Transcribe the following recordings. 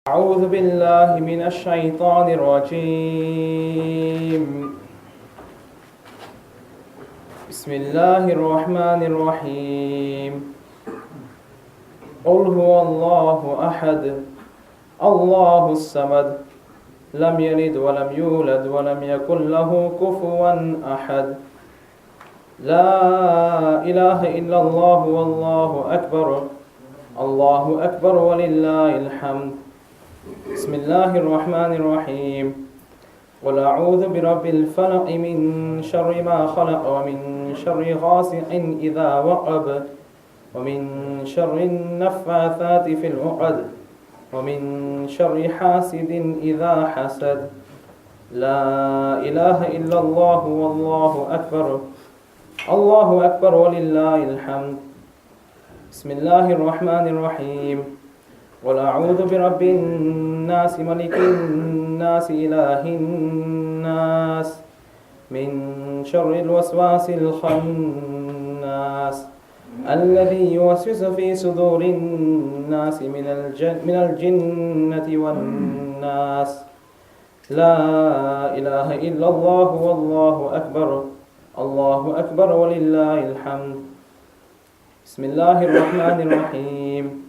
أعوذ بالله من الشيطان الرجيم. بسم الله الرحمن الرحيم. قل هو الله أحد الله الصمد لم يلد ولم يولد ولم يكن له كفوا أحد. لا إله إلا الله والله أكبر الله أكبر ولله الحمد. بسم الله الرحمن الرحيم. قل أعوذ برب الفلق من شر ما خلق ومن شر غاسق إذا وقب ومن شر النفاثات في العقد ومن شر حاسد إذا حسد. لا إله إلا الله والله أكبر الله أكبر ولله الحمد. بسم الله الرحمن الرحيم. قل أعوذ برب الناس ملك الناس إله الناس من شر الوسواس الخناس الذي يوسوس في صدور الناس من الجنة والناس. لا إله إلا الله والله أكبر الله أكبر ولله الحمد. بسم الله الرحمن الرحيم.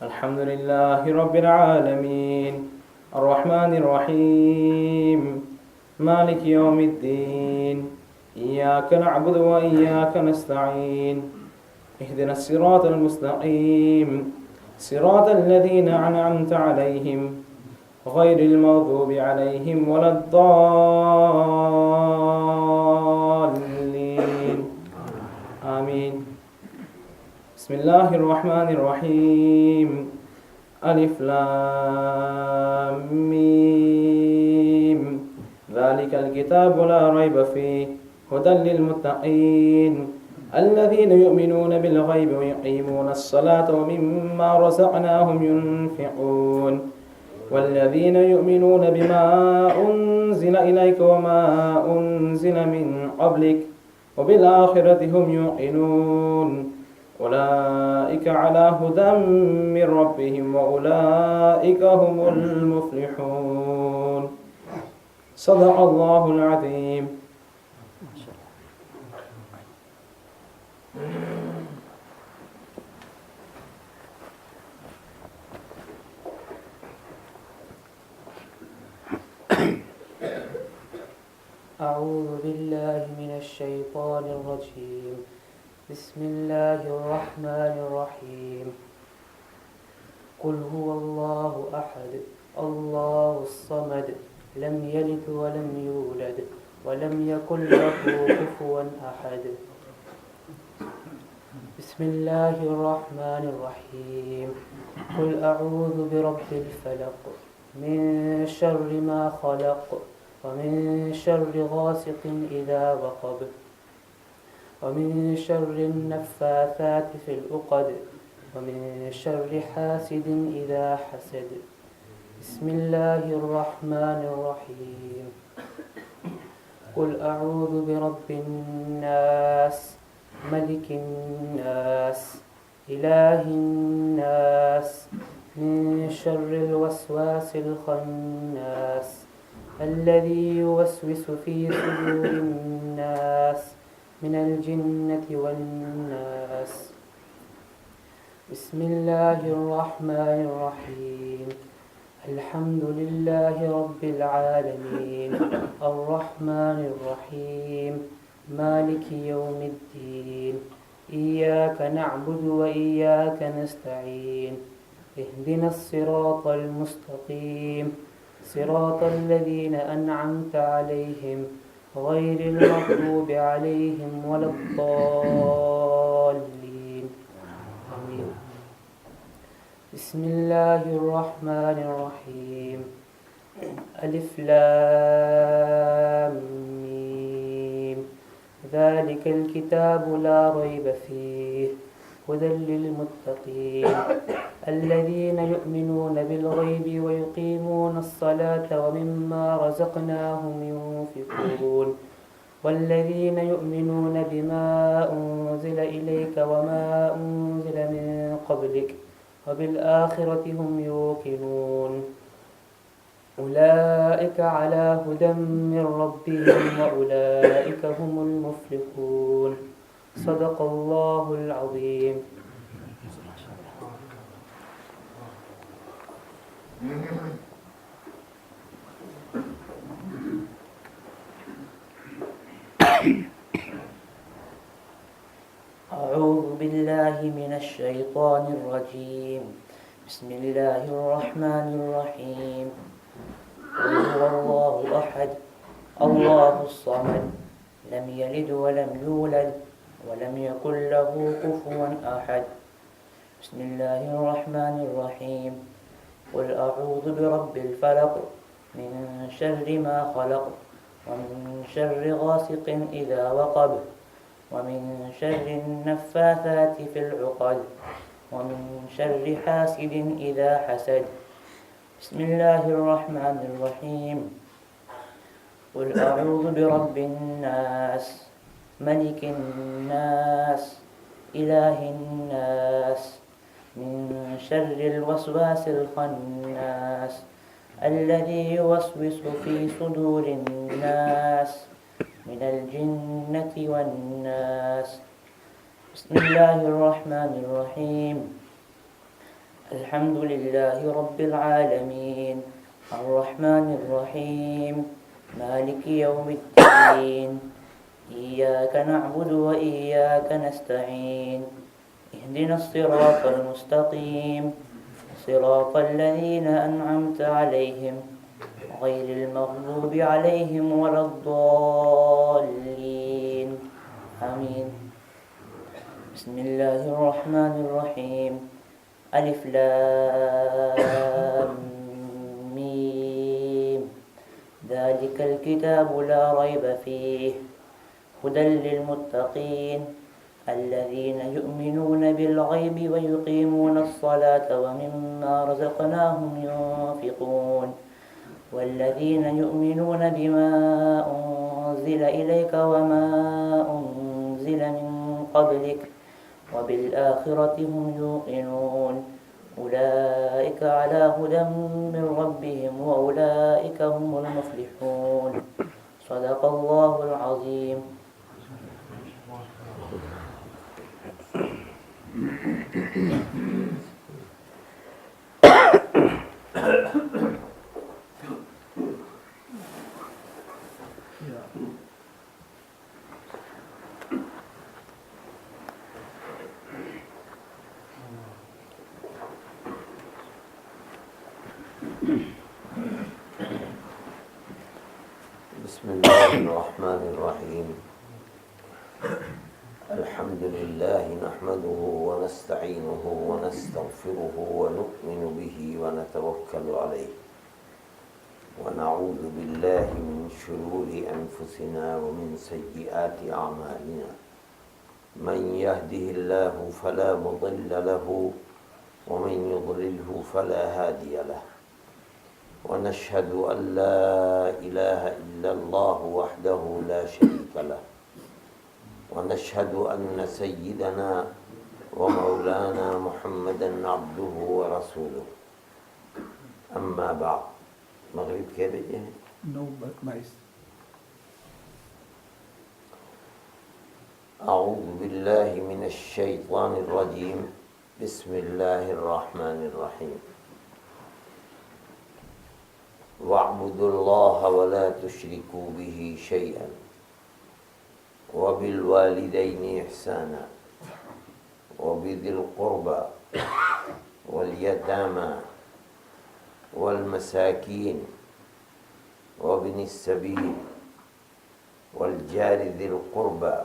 الحمد لله رب العالمين الرحمن الرحيم مالك يوم الدين إياك نعبد وإياك نستعين اهدنا الصراط المستقيم صراط الذين أنعمت عليهم غير المغضوب عليهم ولا الضالين آمين. بسم الله الرحمن الرحيم. ألف لام ميم ذلك الكتاب لا ريب فيه هدى للمتقين الذين يؤمنون بالغيب ويقيمون الصلاة ومما رزقناهم ينفقون والذين يؤمنون بما أنزل إليك وما أنزل من قبلك وبالآخرة هم يوقنون أولئك على هدى من ربهم وأولئك هم المفلحون. صدق الله العظيم. أعوذ بالله من الشيطان الرجيم. بسم الله الرحمن الرحيم. قل هو الله أحد الله الصمد لم يلد ولم يولد ولم يكن له كفوا أحد. بسم الله الرحمن الرحيم. قل أعوذ برب الفلق من شر ما خلق ومن شر غاسق إذا وقب ومن شر النفاثات في العقد ومن شر حاسد إذا حسد. بسم الله الرحمن الرحيم. قل أعوذ برب الناس ملك الناس إله الناس من شر الوسواس الخناس الذي يوسوس في صدور الناس من الجنة والناس. بسم الله الرحمن الرحيم. الحمد لله رب العالمين الرحمن الرحيم مالك يوم الدين إياك نعبد وإياك نستعين اهدنا الصراط المستقيم صراط الذين أنعمت عليهم غير المغضوب عليهم ولا الضالين آمين. بسم الله الرحمن الرحيم. ألف لام ميم ذلك الكتاب لا ريب فيه هدى للمتقين الذين يؤمنون بالغيب ويقيمون الصلاة ومما رزقناهم ينفقون والذين يؤمنون بما أنزل إليك وما أنزل من قبلك وبالآخرة هم يوقنون أولئك على هدى من ربهم وأولئك هم المفلحون صدق الله العظيم. أعوذ بالله من الشيطان الرجيم. بسم الله الرحمن الرحيم. قل هو الله أحد الله الصمد لم يلد ولم يولد ولم يكن له كفوا أحد. بسم الله الرحمن الرحيم. قل أعوذ برب الفلق من شر ما خلق ومن شر غاسق إذا وقب ومن شر النفاثات في العقد ومن شر حاسد إذا حسد. بسم الله الرحمن الرحيم. قل أعوذ برب الناس ملك الناس إله الناس من شر الوسواس الخناس الذي يوسوس في صدور الناس من الجنة والناس. بسم الله الرحمن الرحيم. الحمد لله رب العالمين الرحمن الرحيم مالك يوم الدين إياك نعبد وإياك نستعين اهدنا الصراط المستقيم صراط الذين أنعمت عليهم غير المغضوب عليهم ولا الضالين آمين. بسم الله الرحمن الرحيم. ألف لام ميم ذلك الكتاب لا ريب فيه هدى للمتقين الذين يؤمنون بالغيب ويقيمون الصلاة ومما رزقناهم ينفقون والذين يؤمنون بما أنزل إليك وما أنزل من قبلك وبالآخرة هم يوقنون أولئك على هدى من ربهم وأولئك هم المفلحون صدق الله العظيم. بسم الله الرحمن الرحيم. الحمد لله نحمده ونستعينه ونستغفره ونؤمن به ونتوكل عليه ونعوذ بالله من شرور أنفسنا ومن سيئات أعمالنا من يهده الله فلا مضل له ومن يضلله فلا هادي له ونشهد أن لا إله إلا الله وحده لا شريك له ونشهد أن سيدنا ومولانا محمدا عبده ورسوله أما بعد. مغرب کے بجے ہیں؟ 9:22. أعوذ بالله من الشيطان الرجيم. بسم الله الرحمن الرحيم. واعبدوا الله ولا تشركوا به شيئا وبالوالدين إحسانا وبذي القربى واليتامى والمساكين وابن السبيل والجار ذي القربى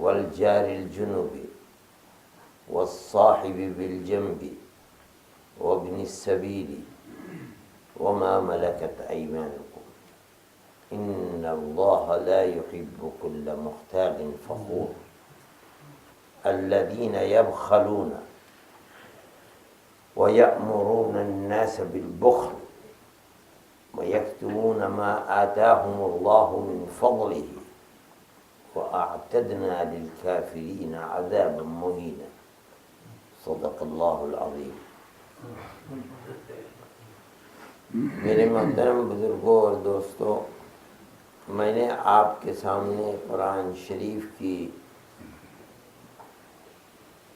والجار الجنب والصاحب بالجنب وابن السبيل وما ملكت أيمانكم إن الله لا يحب كل مختال فخور الذين يبخلون ويأمرون الناس بالبخل ويكتمون ما آتاهم الله من فضله وأعتدنا للكافرين عذابا مهينا صدق اللہ العظیم۔ میرے محترم بزرگوں اور دوستوں، میں نے آپ کے سامنے قرآن شریف کی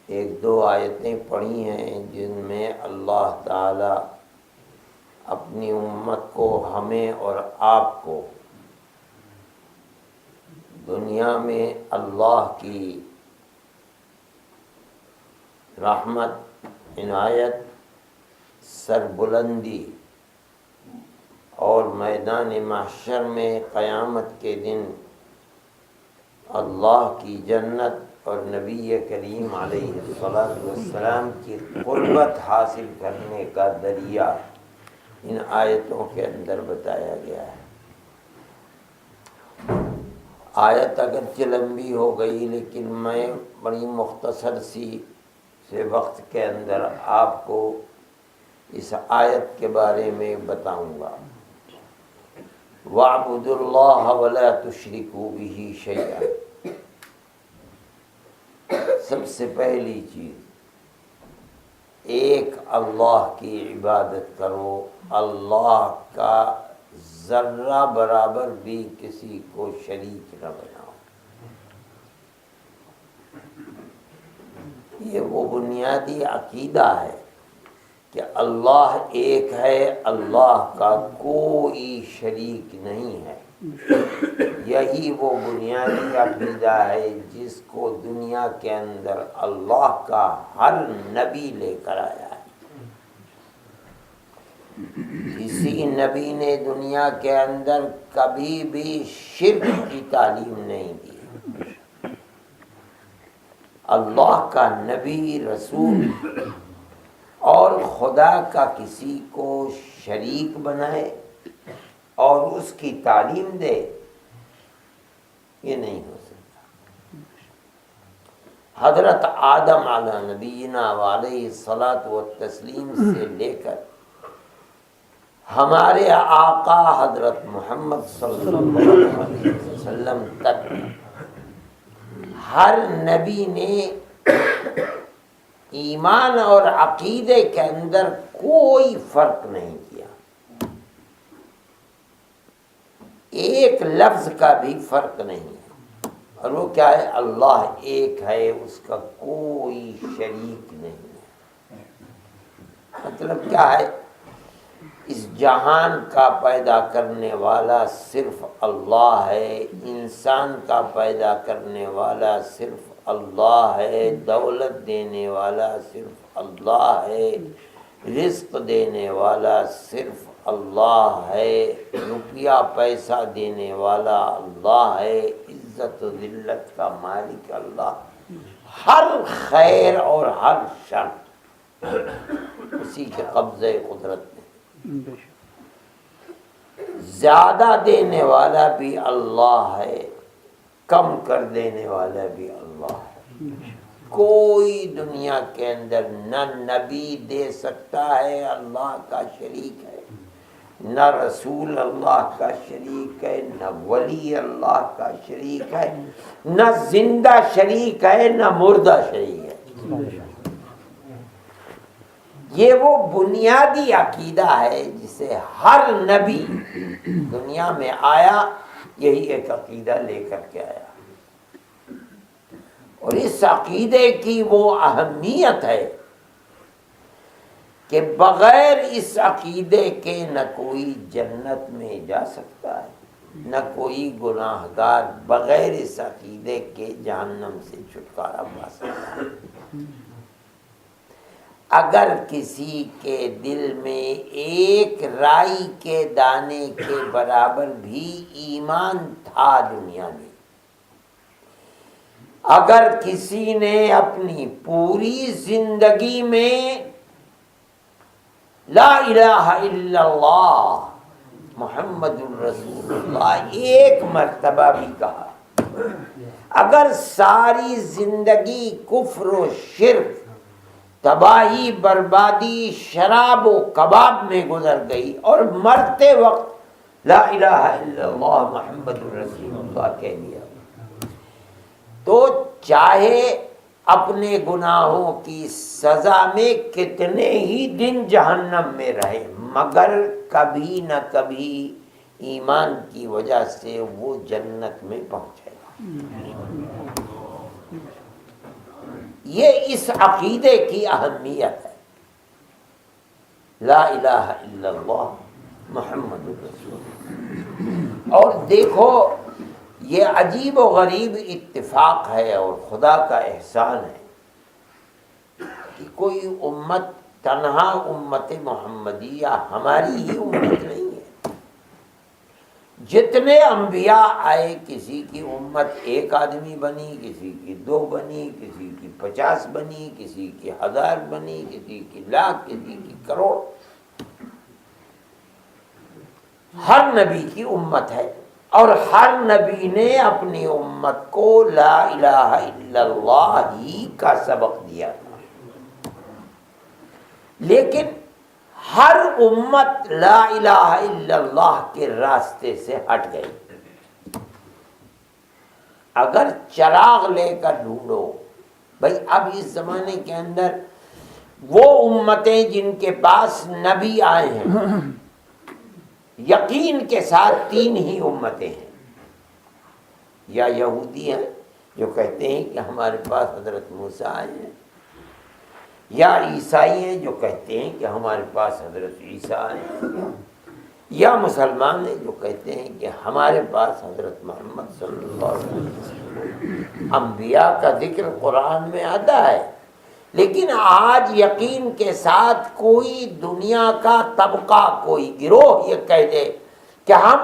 ایک دو آیتیں پڑھی ہیں جن میں اللہ تعالی اپنی امت کو، ہمیں اور آپ کو دنیا میں اللہ کی رحمت، عنایت، سربلندی اور میدان محشر میں قیامت کے دن اللہ کی جنت اور نبی کریم علیہ السلام کی قربت حاصل کرنے کا ذریعہ ان آیتوں کے اندر بتایا گیا ہے۔ آیت اگرچہ لمبی ہو گئی لیکن میں بڑی مختصر سی سے وقت کے اندر آپ کو اس آیت کے بارے میں بتاؤں گا۔ وَاعْبُدُوا اللَّهَ وَلَا تُشْرِكُوا بِهِ شَيْئًا، سب سے پہلی چیز ایک اللہ کی عبادت کرو، اللہ کا ذرہ برابر بھی کسی کو شریک نہ بناؤ۔ یہ وہ بنیادی عقیدہ ہے کہ اللہ ایک ہے، اللہ کا کوئی شریک نہیں ہے۔ یہی وہ بنیادی عقیدہ ہے جس کو دنیا کے اندر اللہ کا ہر نبی لے کر آیا ہے۔ کسی نبی نے دنیا کے اندر کبھی بھی شرک کی تعلیم نہیں دی۔ اللہ کا نبی، رسول اور خدا کا کسی کو شریک بنائے اور اس کی تعلیم دے، یہ نہیں ہو سکتا۔ حضرت آدم علیہ نبینا علیہ الصلاۃ والتسلیم سے لے کر ہمارے آقا حضرت محمد صلی اللہ علیہ وسلم تک ہر نبی نے ایمان اور عقیدے کے اندر کوئی فرق نہیں کیا، ایک لفظ کا بھی فرق نہیں ہے۔ اور وہ کیا ہے؟ اللہ ایک ہے، اس کا کوئی شریک نہیں ہے۔ مطلب کیا ہے؟ اس جہان کا پیدا کرنے والا صرف اللہ ہے، انسان کا پیدا کرنے والا صرف اللہ ہے، دولت دینے والا صرف اللہ ہے، رزق دینے والا صرف اللہ ہے، روپیہ پیسہ دینے والا اللہ ہے، عزت و ذلت کا مالک اللہ، ہر خیر اور ہر شر اسی کے قبضے قدرت میں۔ زیادہ دینے والا بھی اللہ ہے، کم کر دینے والا بھی اللہ ہے۔ کوئی دنیا کے اندر نہ نبی دے سکتا ہے، اللہ کا شریک ہے، نہ رسول اللہ کا شریک ہے، نہ ولی اللہ کا شریک ہے، نہ زندہ شریک ہے، نہ مردہ شریک ہے۔ یہ وہ بنیادی عقیدہ ہے جسے ہر نبی دنیا میں آیا یہی ایک عقیدہ لے کر کے آیا، اور اس عقیدے کی وہ اہمیت ہے کہ بغیر اس عقیدے کے نہ کوئی جنت میں جا سکتا ہے، نہ کوئی گناہ گار بغیر اس عقیدے کے جہنم سے چھٹکارا پا سکتا ہے۔ اگر کسی کے دل میں ایک رائی کے دانے کے برابر بھی ایمان تھا دنیا میں، اگر کسی نے اپنی پوری زندگی میں لا الہ الا اللہ محمد الرسول اللہ ایک مرتبہ بھی کہا، اگر ساری زندگی کفر و شرک، تباہی، بربادی، شراب و کباب میں گزر گئی اور مرتے وقت لا الہ الا اللہ محمد الرسول اللہ کہہ دیا، تو چاہے اپنے گناہوں کی سزا میں کتنے ہی دن جہنم میں رہے، مگر کبھی نہ کبھی ایمان کی وجہ سے وہ جنت میں پہنچے گا۔ یہ اس عقیدے کی اہمیت ہے، لا الہ الا اللہ محمد رسول اللہ۔ اور دیکھو یہ عجیب و غریب اتفاق ہے اور خدا کا احسان ہے کہ کوئی امت تنہا امت محمدیہ ہماری ہی امت نہیں ہے۔ جتنے انبیاء آئے، کسی کی امت ایک آدمی بنی، کسی کی 2 بنی، کسی کی 50 بنی، کسی کی 1000 بنی، کسی کی لاکھ، کسی کی کروڑ۔ ہر نبی کی امت ہے، اور ہر نبی نے اپنی امت کو لا الہ الا اللہ ہی کا سبق دیا تھا، لیکن ہر امت لا الہ الا اللہ کے راستے سے ہٹ گئی۔ اگر چراغ لے کر ڈھونڈو، بھائی اب اس زمانے کے اندر وہ امتیں جن کے پاس نبی آئے ہیں، یقین کے ساتھ 3 ہی امتیں ہیں۔ یا یہودی ہیں جو کہتے ہیں کہ ہمارے پاس حضرت موسیٰ آئے ہیں، یا عیسائی ہیں جو کہتے ہیں کہ ہمارے پاس حضرت عیسیٰ آئے ہیں، یا مسلمان ہیں جو کہتے ہیں کہ ہمارے پاس حضرت محمد صلی اللہ علیہ وسلم۔ انبیاء کا ذکر قرآن میں آتا ہے، لیکن آج یقین کے ساتھ کوئی دنیا کا طبقہ، کوئی گروہ یہ کہہ دے کہ ہم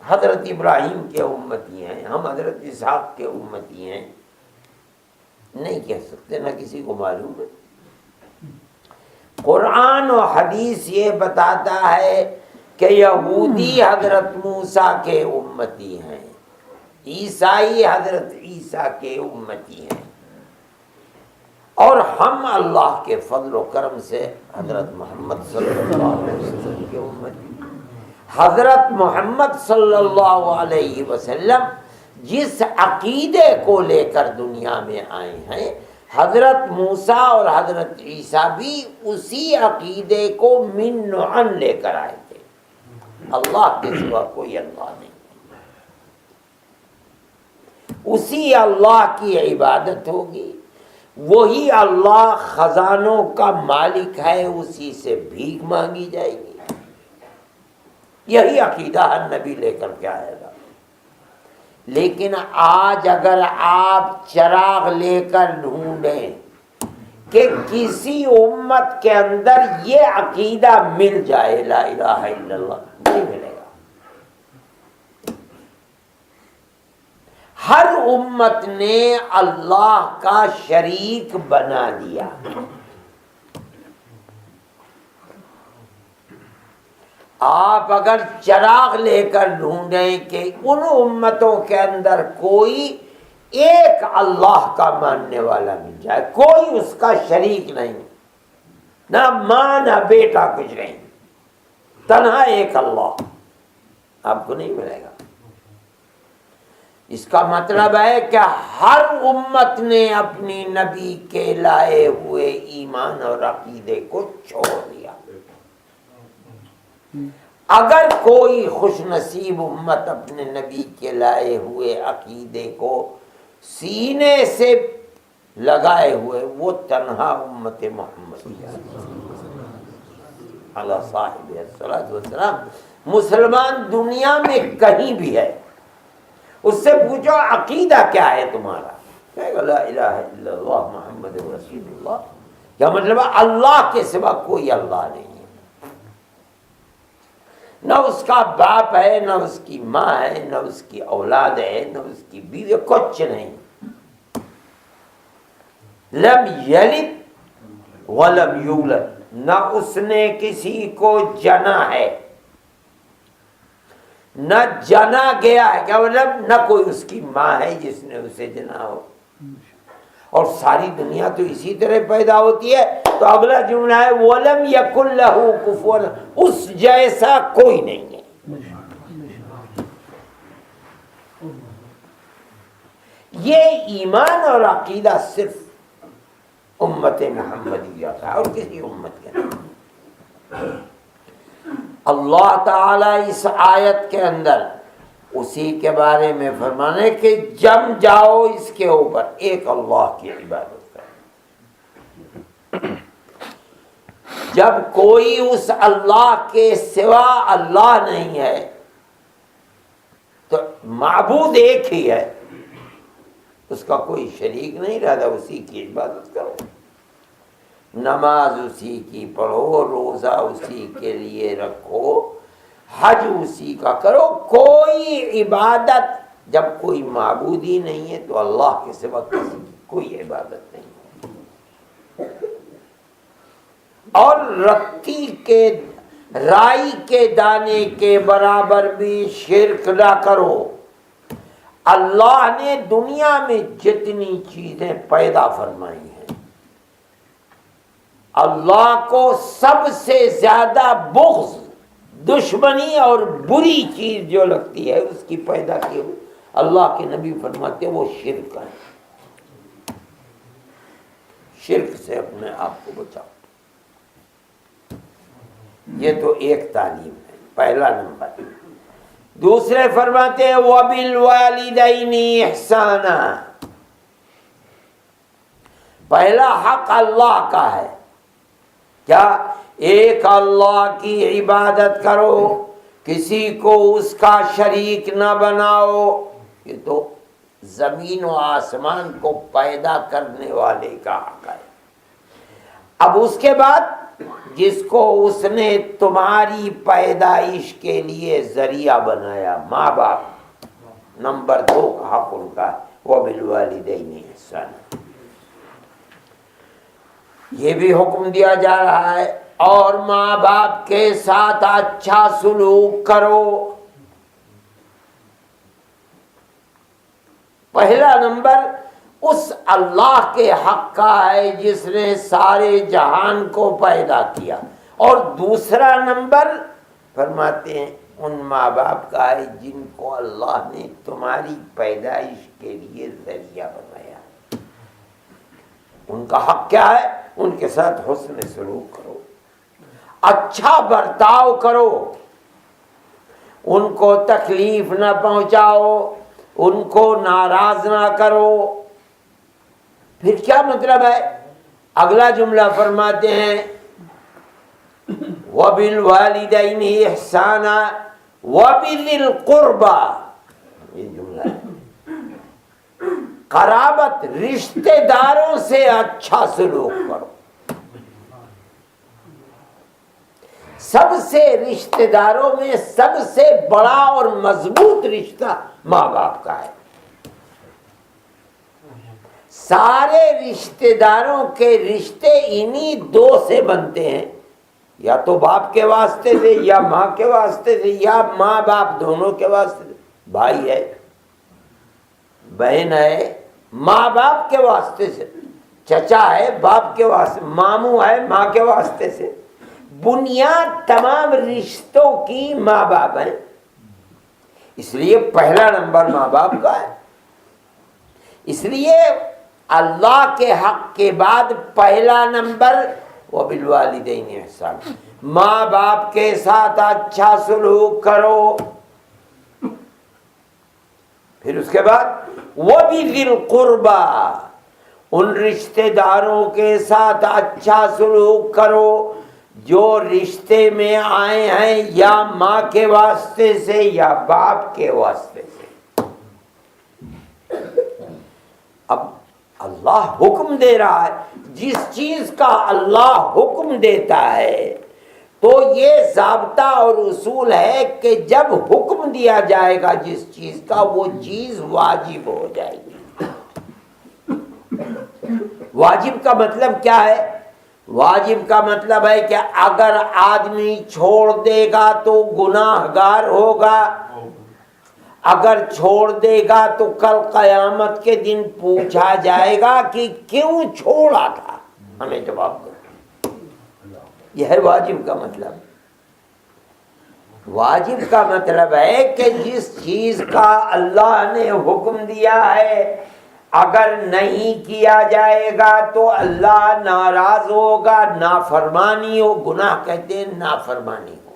حضرت ابراہیم کے امتی ہیں، ہم حضرت اسحاق کے امتی ہیں، نہیں کہہ سکتے، نہ کسی کو معلوم ہے۔ قرآن و حدیث یہ بتاتا ہے کہ یہودی حضرت موسیٰ کے امتی ہیں، عیسائی حضرت عیسیٰ کے امتی ہیں، اور ہم اللہ کے فضل و کرم سے حضرت محمد صلی اللہ علیہ وسلم کے امتی۔ حضرت محمد صلی اللہ علیہ وسلم جس عقیدے کو لے کر دنیا میں آئے ہیں، حضرت موسیٰ اور حضرت عیسیٰ بھی اسی عقیدے کو من نوعاً لے کر آئے تھے۔ اللہ کے سوا کوئی اللہ نہیں، اسی اللہ کی عبادت ہوگی، وہی اللہ خزانوں کا مالک ہے، اسی سے بھیک مانگی جائے گی۔ یہی عقیدہ ہر نبی لے کر کے آئے گا۔ لیکن آج اگر آپ چراغ لے کر ڈھونڈیں کہ کسی امت کے اندر یہ عقیدہ مل جائے لا الہ الا اللہ، نہیں ملے گا۔ ہر امت نے اللہ کا شریک بنا دیا۔ آپ اگر چراغ لے کر ڈھونڈیں کہ ان امتوں کے اندر کوئی ایک اللہ کا ماننے والا مل جائے، کوئی اس کا شریک نہیں، نہ ماں نہ بیٹا، کچھ نہیں، تنہا ایک اللہ، آپ کو نہیں ملے گا۔ اس کا مطلب ہے کہ ہر امت نے اپنی نبی کے لائے ہوئے ایمان اور عقیدے کو چھوڑ دیا۔ اگر کوئی خوش نصیب امت اپنے نبی کے لائے ہوئے عقیدے کو سینے سے لگائے ہوئے، وہ تنہا امت محمد علی صاحب الصلاۃ والسلام، مسلمان دنیا میں کہیں بھی ہے، اس سے پوچھو عقیدہ کیا ہے تمہارا، کہے گا لا الہ الا اللہ محمد رسول اللہ۔ کیا مطلب ہے؟ اللہ کے سوا کوئی اللہ نہیں ہے، نہ اس کا باپ ہے، نہ اس کی ماں ہے، نہ اس کی اولاد ہے، نہ اس کی بیوی، کچھ نہیں۔ لم یلد ولم یولد، نہ اس نے کسی کو جنا ہے نہ جنا گیا ہے، کیا مطلب؟ نہ کوئی اس کی ماں ہے جس نے اسے جنا ہو، اور ساری دنیا تو اسی طرح پیدا ہوتی ہے۔ تو اگلا جملہ ہے وَلَمْ يَكُنْ لَهُ كُفُوًا، اس جیسا کوئی نہیں ہے۔ یہ ایمان اور عقیدہ صرف امت محمدیہ کا اور کسی امت کا نہیں۔ اللہ تعالیٰ اس آیت کے اندر اسی کے بارے میں فرمانے کہ جم جاؤ اس کے اوپر ایک اللہ کی عبادت کرو۔ جب کوئی اس اللہ کے سوا اللہ نہیں ہے تو معبود ایک ہی ہے، اس کا کوئی شریک نہیں رہتا، اسی کی عبادت کرو، نماز اسی کی پڑھو، روزہ اسی کے لیے رکھو، حج اسی کا کرو۔ کوئی عبادت جب کوئی معبود ہی نہیں ہے تو اللہ کے سوا کسی کی کوئی عبادت نہیں۔ اور رتی کے رائی کے دانے کے برابر بھی شرک نہ کرو۔ اللہ نے دنیا میں جتنی چیزیں پیدا فرمائی ہیں، اللہ کو سب سے زیادہ بغض، دشمنی اور بری چیز جو لگتی ہے اس کی پیدا کی ہوئی، اللہ کے نبی فرماتے ہیں وہ شرک ہے۔ شرک سے اپنے آپ کو بچاؤ۔ یہ تو ایک تعلیم ہے، پہلا نمبر۔ دوسرے فرماتے ہیں وَبِالْوَالِدَيْنِ إِحْسَانًا۔ پہلا حق اللہ کا ہے، کیا؟ ایک اللہ کی عبادت کرو، کسی کو اس کا شریک نہ بناؤ۔ یہ تو زمین و آسمان کو پیدا کرنے والے کا حق ہے۔ اب اس کے بعد جس کو اس نے تمہاری پیدائش کے لیے ذریعہ بنایا، ماں باپ، نمبر 2 کا حق ان کا ہے، وَبِالْوَالِدَيْنِ إِحْسَانًا۔ یہ بھی حکم دیا جا رہا ہے، اور ماں باپ کے ساتھ اچھا سلوک کرو۔ پہلا نمبر اس اللہ کے حق کا ہے جس نے سارے جہان کو پیدا کیا، اور دوسرا نمبر فرماتے ہیں ان ماں باپ کا ہے جن کو اللہ نے تمہاری پیدائش کے لیے ذریعہ بنایا۔ ان کا حق کیا ہے؟ ان کے ساتھ حسن سلوک کرو، اچھا برتاؤ کرو، ان کو تکلیف نہ پہنچاؤ، ان کو ناراض نہ کرو۔ پھر کیا مطلب ہے؟ اگلا جملہ فرماتے ہیں وَبِالْوَالِدَيْنِ إِحْسَانًا وَبِذِي الْقُرْبَى۔ یہ جملہ ہے، قرابت، رشتہ داروں سے اچھا سلوک کرو۔ سب سے رشتہ داروں میں سب سے بڑا اور مضبوط رشتہ ماں باپ کا ہے۔ سارے رشتہ داروں کے رشتے انہی 2 سے بنتے ہیں، یا تو باپ کے واسطے سے، یا ماں کے واسطے سے، یا ماں باپ دونوں کے واسطے سے۔ بھائی ہے، بہن ہے، ماں باپ کے واسطے سے، چچا ہے باپ کے واسطے، ماموں ہے ماں کے واسطے سے۔ بنیاد تمام رشتوں کی ماں باپ ہیں، اس لیے پہلا نمبر ماں باپ کا ہے۔ اس لیے اللہ کے حق کے بعد پہلا نمبر وَبِالْوَالِدَيْنِ إِحْسَانًا، ماں باپ کے ساتھ اچھا سلوک کرو۔ پھر اس کے بعد وَبِذِي الْقُرْبَى، ان رشتہ داروں کے ساتھ اچھا سلوک کرو جو رشتے میں آئے ہیں یا ماں کے واسطے سے یا باپ کے واسطے سے۔ اب اللہ حکم دے رہا ہے، جس چیز کا اللہ حکم دیتا ہے تو یہ ضابطہ اور اصول ہے کہ جب حکم دیا جائے گا جس چیز کا، وہ چیز واجب ہو جائے گی۔ واجب کا مطلب کیا ہے؟ واجب کا مطلب ہے کہ اگر آدمی چھوڑ دے گا تو گناہ گار ہوگا، اگر چھوڑ دے گا تو کل قیامت کے دن پوچھا جائے گا کہ کیوں چھوڑا تھا، ہمیں جواب دو۔ یہ ہے واجب کا مطلب۔ واجب کا مطلب ہے کہ جس چیز کا اللہ نے حکم دیا ہے اگر نہیں کیا جائے گا تو اللہ ناراض ہوگا، نافرمانی ہو، گناہ کہتے ہیں نافرمانی ہو،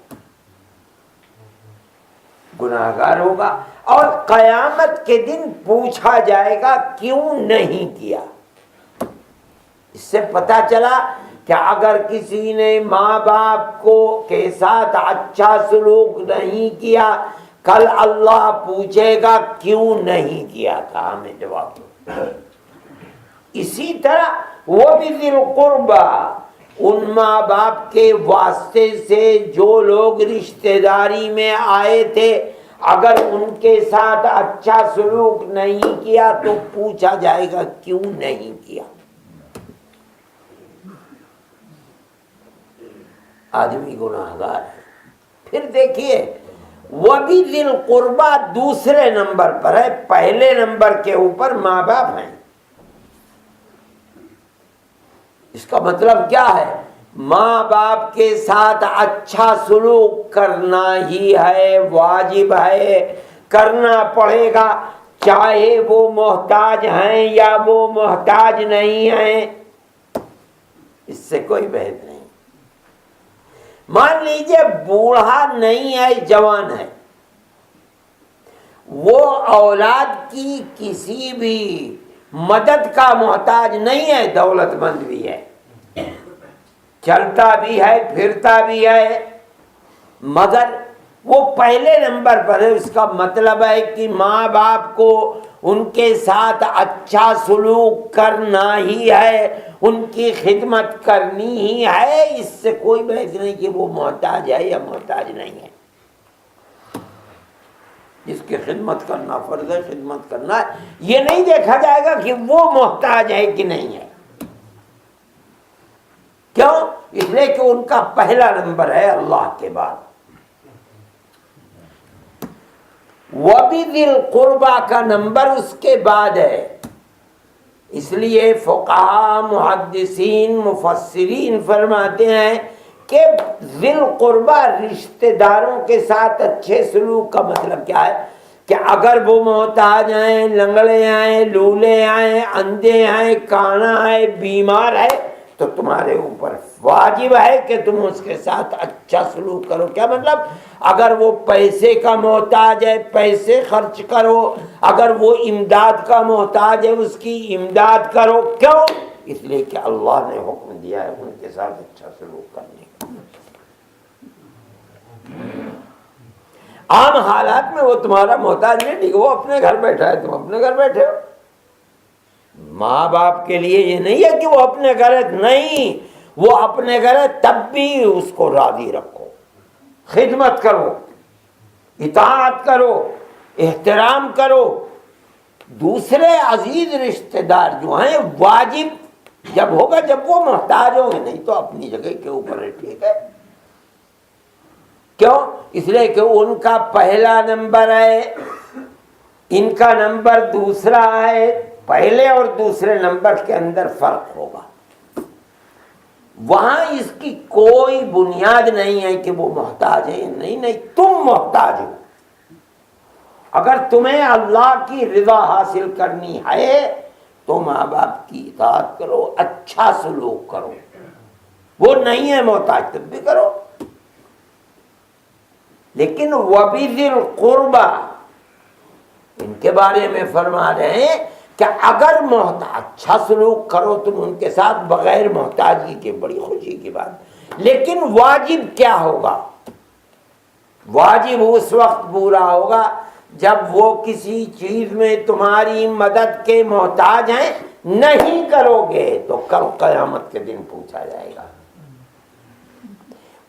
گناہگار ہوگا، اور قیامت کے دن پوچھا جائے گا کیوں نہیں کیا۔ اس سے پتہ چلا کہ اگر کسی نے ماں باپ کو کے ساتھ اچھا سلوک نہیں کیا، کل اللہ پوچھے گا کیوں نہیں کیا تھا، ہمیں جواب دو۔ اسی طرح وہ بھی ذی القربہ، ان ماں باپ کے واسطے سے جو لوگ رشتہ داری میں آئے تھے، اگر ان کے ساتھ اچھا سلوک نہیں کیا تو پوچھا جائے گا کیوں نہیں کیا۔ آدمی گناہگار ہے۔ پھر دیکھیے وہ بھی ذی القربہ دوسرے نمبر پر ہے، پہلے نمبر کے اوپر ماں باپ ہیں۔ اس کا مطلب کیا ہے؟ ماں باپ کے ساتھ اچھا سلوک کرنا ہی ہے، واجب ہے، کرنا پڑے گا، چاہے وہ محتاج ہیں یا وہ محتاج نہیں ہیں، اس سے کوئی بحث نہیں۔ مان لیجئے بوڑھا نہیں ہے، جوان ہے، وہ اولاد کی کسی بھی مدد کا محتاج نہیں ہے، دولت مند بھی ہے، چلتا بھی ہے، پھرتا بھی ہے، مگر وہ پہلے نمبر پر ہے۔ اس کا مطلب ہے کہ ماں باپ کو ان کے ساتھ اچھا سلوک کرنا ہی ہے، ان کی خدمت کرنی ہی ہے، اس سے کوئی بحث نہیں کہ وہ محتاج ہے یا محتاج نہیں ہے۔ جس کی خدمت کرنا فرض ہے، خدمت کرنا ہے، یہ نہیں دیکھا جائے گا کہ وہ محتاج ہے کہ نہیں ہے۔ کیوں؟ اس لیے کہ ان کا پہلا نمبر ہے اللہ کے بعد۔ وَبِذِي الْقُرْبَى کا نمبر اس کے بعد ہے، اس لیے فقہاء، محدثین، مفسرین فرماتے ہیں کہ ذی القربہ رشتہ داروں کے ساتھ اچھے سلوک کا مطلب کیا ہے کہ اگر وہ محتاج ہیں، لنگڑے ہیں، لولے ہیں، اندھے ہیں، کانا ہے، بیمار ہے، تو تمہارے اوپر واجب ہے کہ تم اس کے ساتھ اچھا سلوک کرو۔ کیا مطلب؟ اگر وہ پیسے کا محتاج ہے، پیسے خرچ کرو، اگر وہ امداد کا محتاج ہے، اس کی امداد کرو۔ کیوں؟ اس لیے کہ اللہ نے حکم دیا ہے ان کے ساتھ اچھا سلوک کرنے کا۔ عام حالات میں وہ تمہارا محتاج نہیں، ٹھیک، وہ اپنے گھر بیٹھا ہے، تم اپنے گھر بیٹھے ہو۔ ماں باپ کے لیے یہ نہیں ہے کہ وہ اپنے گھر ہے، نہیں، وہ اپنے گھر ہے تب بھی اس کو راضی رکھو، خدمت کرو، اطاعت کرو، احترام کرو۔ دوسرے عزیز رشتہ دار جو ہیں واجب جب ہوگا جب وہ محتاج ہوں گے، نہیں تو اپنی جگہ کے اوپر ہے، ٹھیک ہے۔ کیوں؟ اس لیے کہ ان کا پہلا نمبر ہے، ان کا نمبر دوسرا ہے، پہلے اور دوسرے نمبر کے اندر فرق ہوگا۔ وہاں اس کی کوئی بنیاد نہیں ہے کہ وہ محتاج ہے، نہیں، تم محتاج ہو۔ اگر تمہیں اللہ کی رضا حاصل کرنی ہے تو ماں باپ کی اطاعت کرو، اچھا سلوک کرو، وہ نہیں ہے محتاج تب بھی کرو۔ لیکن وَبِذِي الْقُرْبَى ان کے بارے میں فرما رہے ہیں کہ اگر اچھا سلوک کرو تم ان کے ساتھ بغیر محتاجی کے، بڑی خوشی کی بات۔ لیکن واجب کیا ہوگا؟ واجب اس وقت پورا ہوگا جب وہ کسی چیز میں تمہاری مدد کے محتاج ہیں، نہیں کرو گے تو کل قیامت کے دن پوچھا جائے گا۔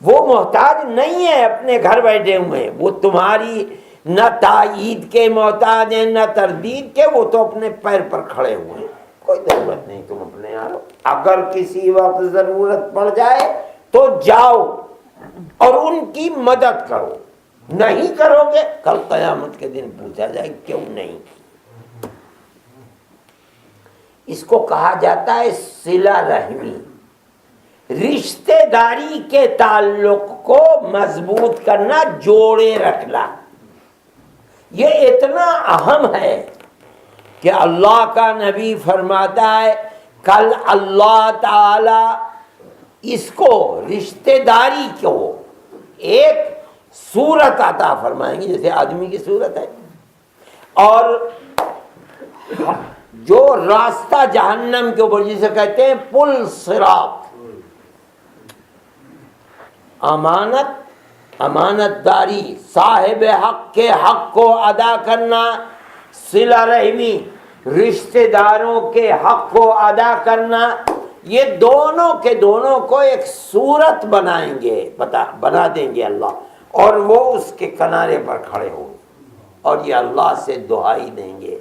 وہ محتاج نہیں ہے، اپنے گھر بیٹھے ہوئے ہیں، وہ تمہاری نہ تائید کے محتاج ہیں نہ تردید کے، وہ تو اپنے پیر پر کھڑے ہوئے ہیں، کوئی ضرورت نہیں تم اپنے یہاں رہو۔ اگر کسی وقت ضرورت پڑ جائے تو جاؤ اور ان کی مدد کرو، نہیں کرو گے کل قیامت کے دن پوچھا جائے کیوں نہیں۔ اس کو کہا جاتا ہے صلہ رحمی، رشتہ داری کے تعلق کو مضبوط کرنا، جوڑے رکھنا۔ یہ اتنا اہم ہے کہ اللہ کا نبی فرماتا ہے کل اللہ تعالی اس کو رشتہ داری کو ایک صورت عطا فرمائیں گے جیسے آدمی کی صورت ہے، اور جو راستہ جہنم کے اوپر جسے کہتے ہیں پل صراط، امانت داری، صاحب حق کے حق کو ادا کرنا، صلہ رحمی، رشتہ داروں کے حق کو ادا کرنا، یہ دونوں کے دونوں کو ایک صورت بنائیں گے، بنا دیں گے اللہ، اور وہ اس کے کنارے پر کھڑے ہوں گے اور یہ اللہ سے دعائی دیں گے،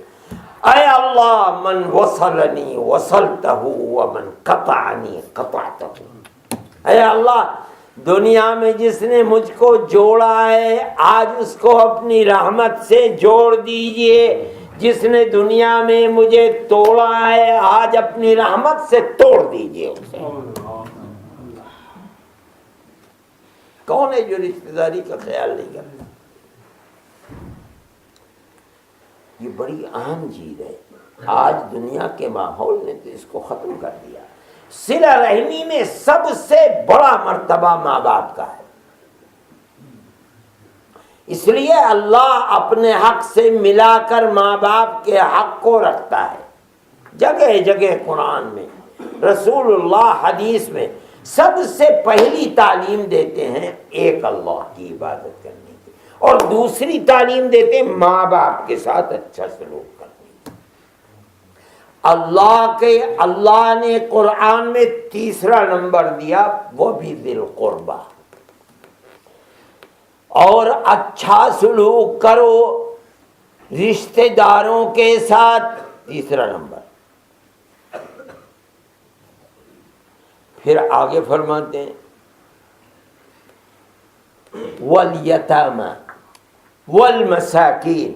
اے اللہ من وصلنی وصلتہ ومن قطعنی قطعتہ، اے اللہ دنیا میں جس نے مجھ کو جوڑا ہے آج اس کو اپنی رحمت سے جوڑ دیجئے، جس نے دنیا میں مجھے توڑا ہے آج اپنی رحمت سے توڑ دیجئے اسے۔ کون ہے جو رشتہ داری کا خیال نہیں کرتا؟ یہ بڑی اہم چیز ہے، آج دنیا کے ماحول نے تو اس کو ختم کر دیا۔ صلہ رحمی میں سب سے بڑا مرتبہ ماں باپ کا ہے، اس لیے اللہ اپنے حق سے ملا کر ماں باپ کے حق کو رکھتا ہے، جگہ جگہ قرآن میں، رسول اللہ حدیث میں سب سے پہلی تعلیم دیتے ہیں ایک اللہ کی عبادت کرنے کی، اور دوسری تعلیم دیتے ہیں ماں باپ کے ساتھ اچھا سلوک کرنے کی۔ اللہ نے قرآن میں تیسرا نمبر دیا، وہ بھی ذی القربہ، اور اچھا سلوک کرو رشتہ داروں کے ساتھ، تیسرا نمبر۔ پھر آگے فرماتے ہیں والیتامی والمساکین،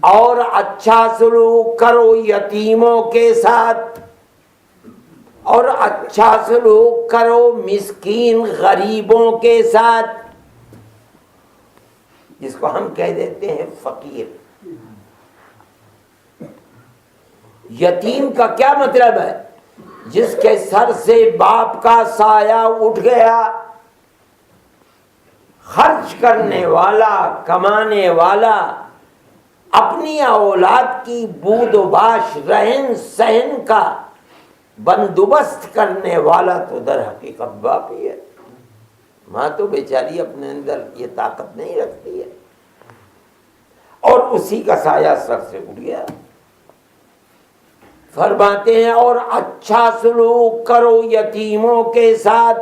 اور اچھا سلوک کرو یتیموں کے ساتھ، اور اچھا سلوک کرو مسکین غریبوں کے ساتھ، جس کو ہم کہہ دیتے ہیں فقیر۔ یتیم کا کیا مطلب ہے؟ جس کے سر سے باپ کا سایہ اٹھ گیا، خرچ کرنے والا، کمانے والا، اپنی اولاد کی بود و باش، رہن سہن کا بندوبست کرنے والا تو در حقیقت باپ ہی ہے۔ ماں تو بیچاری اپنے اندر یہ طاقت نہیں رکھتی ہے، اور اسی کا سایہ سر سے اٹھ گیا۔ فرماتے ہیں اور اچھا سلوک کرو یتیموں کے ساتھ،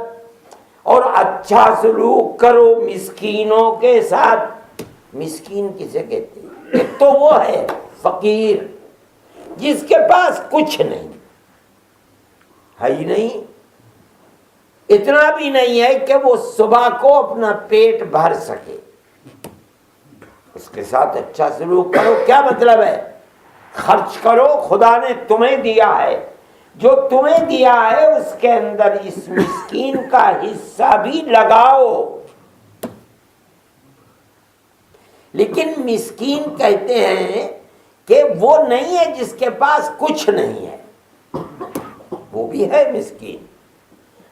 اور اچھا سلوک کرو مسکینوں کے ساتھ۔ مسکین کسے کہتے ہیں؟ ایک تو وہ ہے فقیر جس کے پاس کچھ نہیں ہے، ہی نہیں، اتنا بھی نہیں ہے کہ وہ صبح کو اپنا پیٹ بھر سکے، اس کے ساتھ اچھا سلوک کرو۔ کیا مطلب ہے؟ خرچ کرو، خدا نے تمہیں دیا ہے، جو تمہیں دیا ہے اس کے اندر اس مسکین کا حصہ بھی لگاؤ۔ لیکن مسکین کہتے ہیں کہ وہ نہیں ہے جس کے پاس کچھ نہیں ہے، وہ بھی ہے مسکین،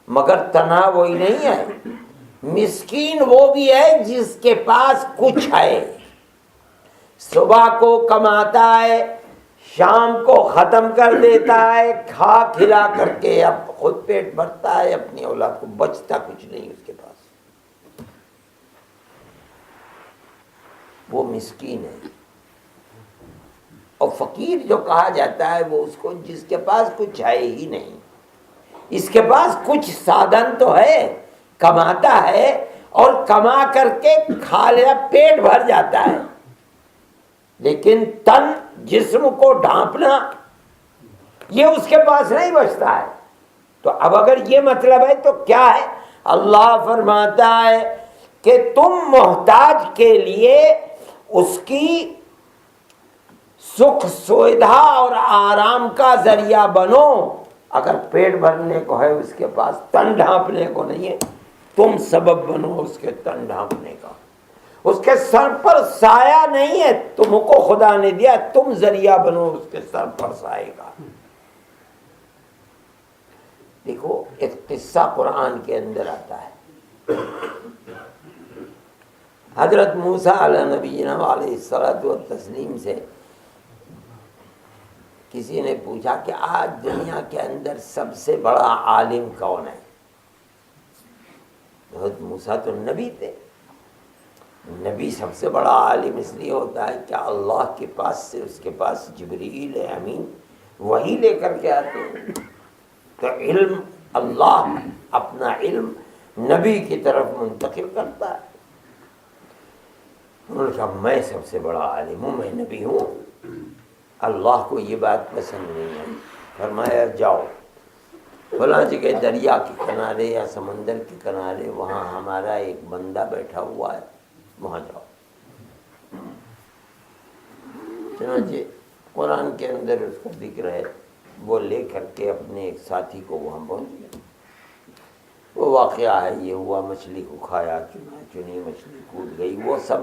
مگر تنہا وہی نہیں ہے۔ مسکین وہ بھی ہے جس کے پاس کچھ ہے، صبح کو کماتا ہے، شام کو ختم کر دیتا ہے، کھا کھلا کر کے اب خود پیٹ بھرتا ہے، اپنی اولاد کو بچتا کچھ نہیں اس کے پاس، وہ مسکین ہے۔ اور فقیر جو کہا جاتا ہے وہ اس کو جس کے پاس کچھ ہے ہی نہیں، اس کے پاس کچھ سادھن تو ہے، کماتا ہے اور کما کر کے کھا لیا، پیٹ بھر جاتا ہے، لیکن تن، جسم کو ڈھانپنا یہ اس کے پاس نہیں بچتا ہے۔ تو اب اگر یہ مطلب ہے تو کیا ہے؟ اللہ فرماتا ہے کہ تم محتاج کے لیے اس کی سکھ سویدھا اور آرام کا ذریعہ بنو۔ اگر پیٹ بھرنے کو ہے اس کے پاس، تن ڈھانپنے کو نہیں ہے، تم سبب بنو اس کے تن ڈھانپنے کا۔ اس کے سر پر سایہ نہیں ہے، تم کو خدا نے دیا، تم ذریعہ بنو اس کے سر پر سائے کا۔ دیکھو ایک قصہ قرآن کے اندر آتا ہے، حضرت موسیٰ علیہ نبینا علیہ الصلوۃ والتسلیم سے کسی نے پوچھا کہ آج دنیا کے اندر سب سے بڑا عالم کون ہے؟ حضرت موسیٰ تو نبی تھے، نبی سب سے بڑا عالم اس لیے ہوتا ہے کہ اللہ کے پاس سے اس کے پاس جبریل امین وہی لے کر کے آتے ہیں، تو علم اللہ اپنا علم نبی کی طرف منتقل کرتا ہے۔ انہوں نے کہا میں سب سے بڑا عالم ہوں، میں نبی ہوں۔ اللہ کو یہ بات پسند نہیں ہے، فرمایا جاؤ فلاں جگہ دریا کے کنارے یا سمندر کے کنارے، وہاں ہمارا ایک بندہ بیٹھا ہوا ہے، وہاں جاؤ۔ چنانچہ قرآن کے اندر اس کا ذکر ہے، وہ لے کر کے اپنے ایک ساتھی کو وہاں پہنچ گیا۔ وہ واقعہ ہے، یہ ہوا مچھلی کو کھایا، چنی مچھلی کود گئی، وہ سب